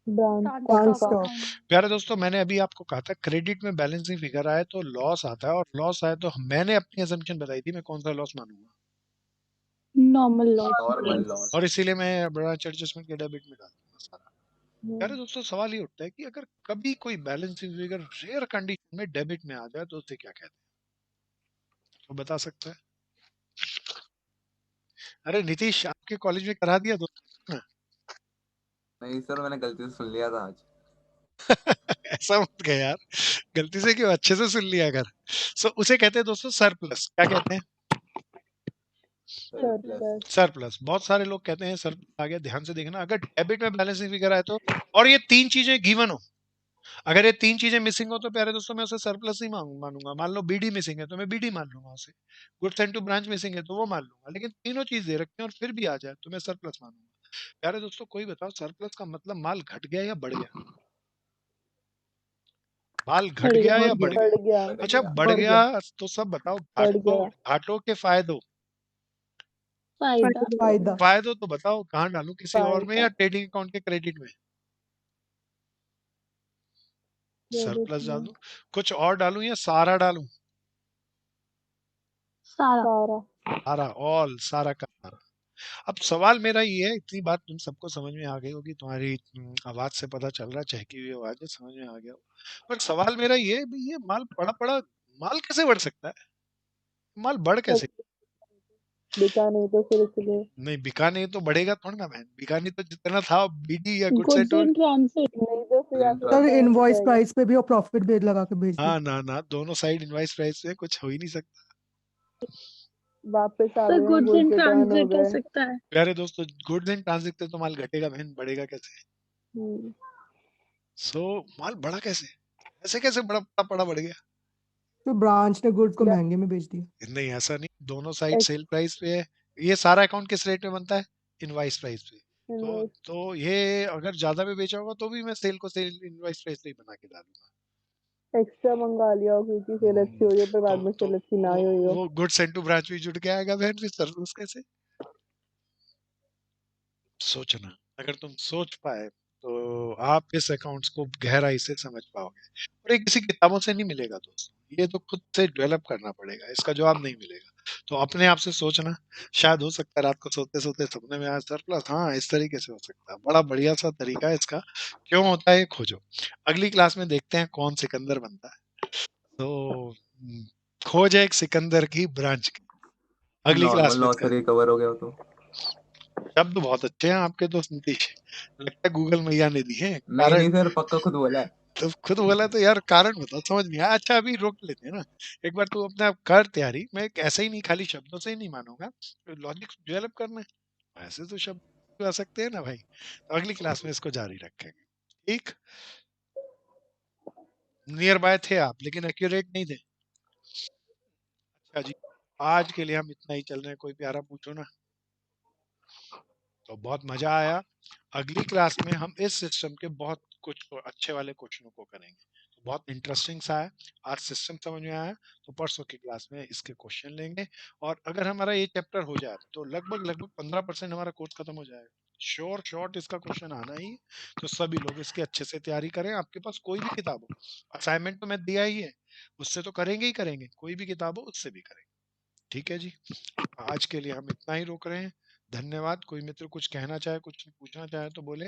ब्रांच स्टॉक का। अकाउंट। प्यारे दोस्तों, मैंने अभी आपको कहा था क्रेडिट में बैलेंसिंग फिगर आए तो लॉस आता है, और लॉस आए तो मैंने अपनी असम्पशन बताई थी, मैं कौन सा लॉस मानूंगा, नॉर्मल लॉस। Normal loss. और इसीलिए मैं ब्रांच एडजस्टमेंट के डेबिट में डाल दूंगा सारा। प्यारे दोस्तों, सवाल ये उठता है कि अगर कभी कोई बैलेंसिंग फिगर रेयर कंडीशन में डेबिट में आ जाए तो उसे क्या कहते हैं? तो बता सकता है? अरे नीतीश, आपके कॉलेज में करा दिया दोस्तों? नहीं सर, मैंने गलती से सुन लिया था आज। ऐसा मत कह यार, गलती से क्यों, अच्छे से सुन लिया कर। सो उसे कहते हैं दोस्तों सरप्लस। क्या कहते हैं? सरप्लस। सरप्लस। बहुत सारे लोग कहते हैं सरप्लस आ गया। ध्यान से देखना, अगर डेबिट में बैलेंसिंग फिगर आए तो, और ये तीन चीजें गिवन हो, अगर ये तीन चीजें मिसिंग हो, तो प्यारे दोस्तों मैं उसे सरप्लस ही मानूंगा। मान लो बीडी मिसिंग है तो मैं बीडी मान लूंगा उसे। Goods and to branch missing है तो वो मान लूंगा, लेकिन तीनों चीज दे रखी हैं और फिर भी आ जाए तो मैं सरप्लस मानूंगा। प्यारे दोस्तों, कोई बताओ सरप्लस का मतलब माल घट गया या बढ़ गया? माल घट बढ़ गया गया। या बढ़ गया? बढ़ गया। बढ़ अच्छा, गया। बढ़ बढ़ गया। गया। तो सब बताओ, बढ़ घाटों गया। घाटों के फायदों। फायदा। फायदा। फायदों तो बताओ कहाँ डालूं, किसी और में या फायदा। ट्रेडिंग अकाउंट के क्रेडिट में? क्रेडिट सरप्लस डाल में। दूं, कुछ और डालूं या सारा डालूं? सारा। सारा। सारा, ऑल, सारा का सारा। अब सवाल मेरा ये है, इतनी बात तुम सबको समझ में आ गई होगी, तुम्हारी आवाज से पता चल रहा है, चहकी हुई आवाज है, समझ में आ गया होगा। पर सवाल मेरा ये है, भाई ये माल पड़ा पड़ा माल कैसे बढ़ सकता है? माल बढ़ कैसे? बिका नहीं तो फिर इसलिए नहीं बिका नहीं तो बढ़ेगा थोड़ा ना बहन, बिका नहीं तो जितना था बीडी या goods and goods tour. In transit. नहीं तो फिर Green आपको सर पता है हो इनवॉइस जाएगा। प्राइस पे भी और प्रॉफिट भी लगा के भेज दी। हाँ ना दोनों साइड इनवॉइस प्राइस पे कुछ हो ही नहीं सकता। वापस आ सर गए, गुड्स इन गुड्स रिटर्न हो ट्रांसिट हो गए। सकता है। प्यारे दोस्तों गुड्स एंड ट्रांजिट से तो माल घटेगा बहन, बढ़ेगा कैसे? हम्म, सो माल बढ़ा कैसे? ऐसे कैसे बड़ा बढ़ गया? तो ब्रांच ने गुड्स को या महंगे में बेच दिया। नहीं ऐसा नहीं, दोनों साइड एक्स सेल प्राइस पे है। ये सारा अकाउंट किस रेट में बनता है? इनवॉइस प्राइस पे। इनवॉइस तो ये अगर ज्यादा में बेचा होगा तो भी मैं सेल को सेल इनवॉइस प्राइस पे ही बना के डालूंगा। एक्स्ट्रा मंगा लिया हो क्योंकि सेल अच्छी हो रही हो, पर बाद में तो सेल अच्छी ना ही हुई हो। वो गुड्स एंड टू ब्रांच भी जुड़ के आएगा बहन, फिर सर्विस कैसे? सोचना, अगर तुम सोच पाए तो आप इस अकाउंट्स को गहराई से समझ पाओगे। और ये किसी किताबों से नहीं मिलेगा दोस्तों, ये तो खुद से डेवलप करना पड़ेगा, इसका जवाब नहीं मिलेगा। तो अपने आप से सोचना, शायद हो सकता है रात को सोते सोते सपने में आज सरप्लस, हाँ इस तरीके से हो सकता है, बड़ा बढ़िया सा तरीका है इसका। क्यों होता है ये खोजो, अगली क्लास में देखते हैं कौन सिकंदर बनता है। तो खोज है एक सिकंदर की ब्रांच की, अगली क्लास नॉर्मल में लॉस से कर। रिकवर हो गया हो तो। शब्द बहुत अच्छे हैं आपके दोस्त नीतीश, लगता है गूगल मैया ने दी है नहीं कारण। नहीं सर, पक्का खुद बोला है। तो खुद बोला तो यार कारण बताओ, समझ नहीं आया। अच्छा अभी रोक लेते हैं ना, एक बार तू अपना कर तैयारी, मैं ऐसे ही नहीं खाली शब्दों से ही नहीं मानूंगा, लॉजिक डेवलप करना है, ऐसे तो शब्द आ सकते हैं ना भाई। तो अगली क्लास में इसको जारी रखेंगे, ठीक? नियर बाय थे आप लेकिन एक्यूरेट नहीं थे। अच्छा जी, आज के लिए हम इतना ही चल रहे हैं, कोई प्यारा पूछो ना। तो बहुत मजा आया, अगली क्लास में हम इस सिस्टम के बहुत कुछ अच्छे वाले क्वेश्चनों को करेंगे। तो बहुत इंटरेस्टिंग सा है, आज सिस्टम समझ में आया, तो परसों की क्लास में इसके क्वेश्चन लेंगे। और अगर हमारा ये चैप्टर हो जाए तो लगभग लगभग 15% हमारा कोर्स खत्म हो जाएगा। शॉर्ट इसका क्वेश्चन आना ही है। तो सभी लोग इसकी अच्छे से तैयारी करें, आपके पास कोई भी किताब हो, असाइनमेंट तो मैं दिया ही है, उससे तो करेंगे ही करेंगे, कोई भी किताब हो उससे भी करेंगे। ठीक है जी, आज के लिए हम इतना ही रोक रहे हैं। धन्यवाद। कोई मित्र कुछ कहना चाहे, कुछ पूछना चाहे तो बोले।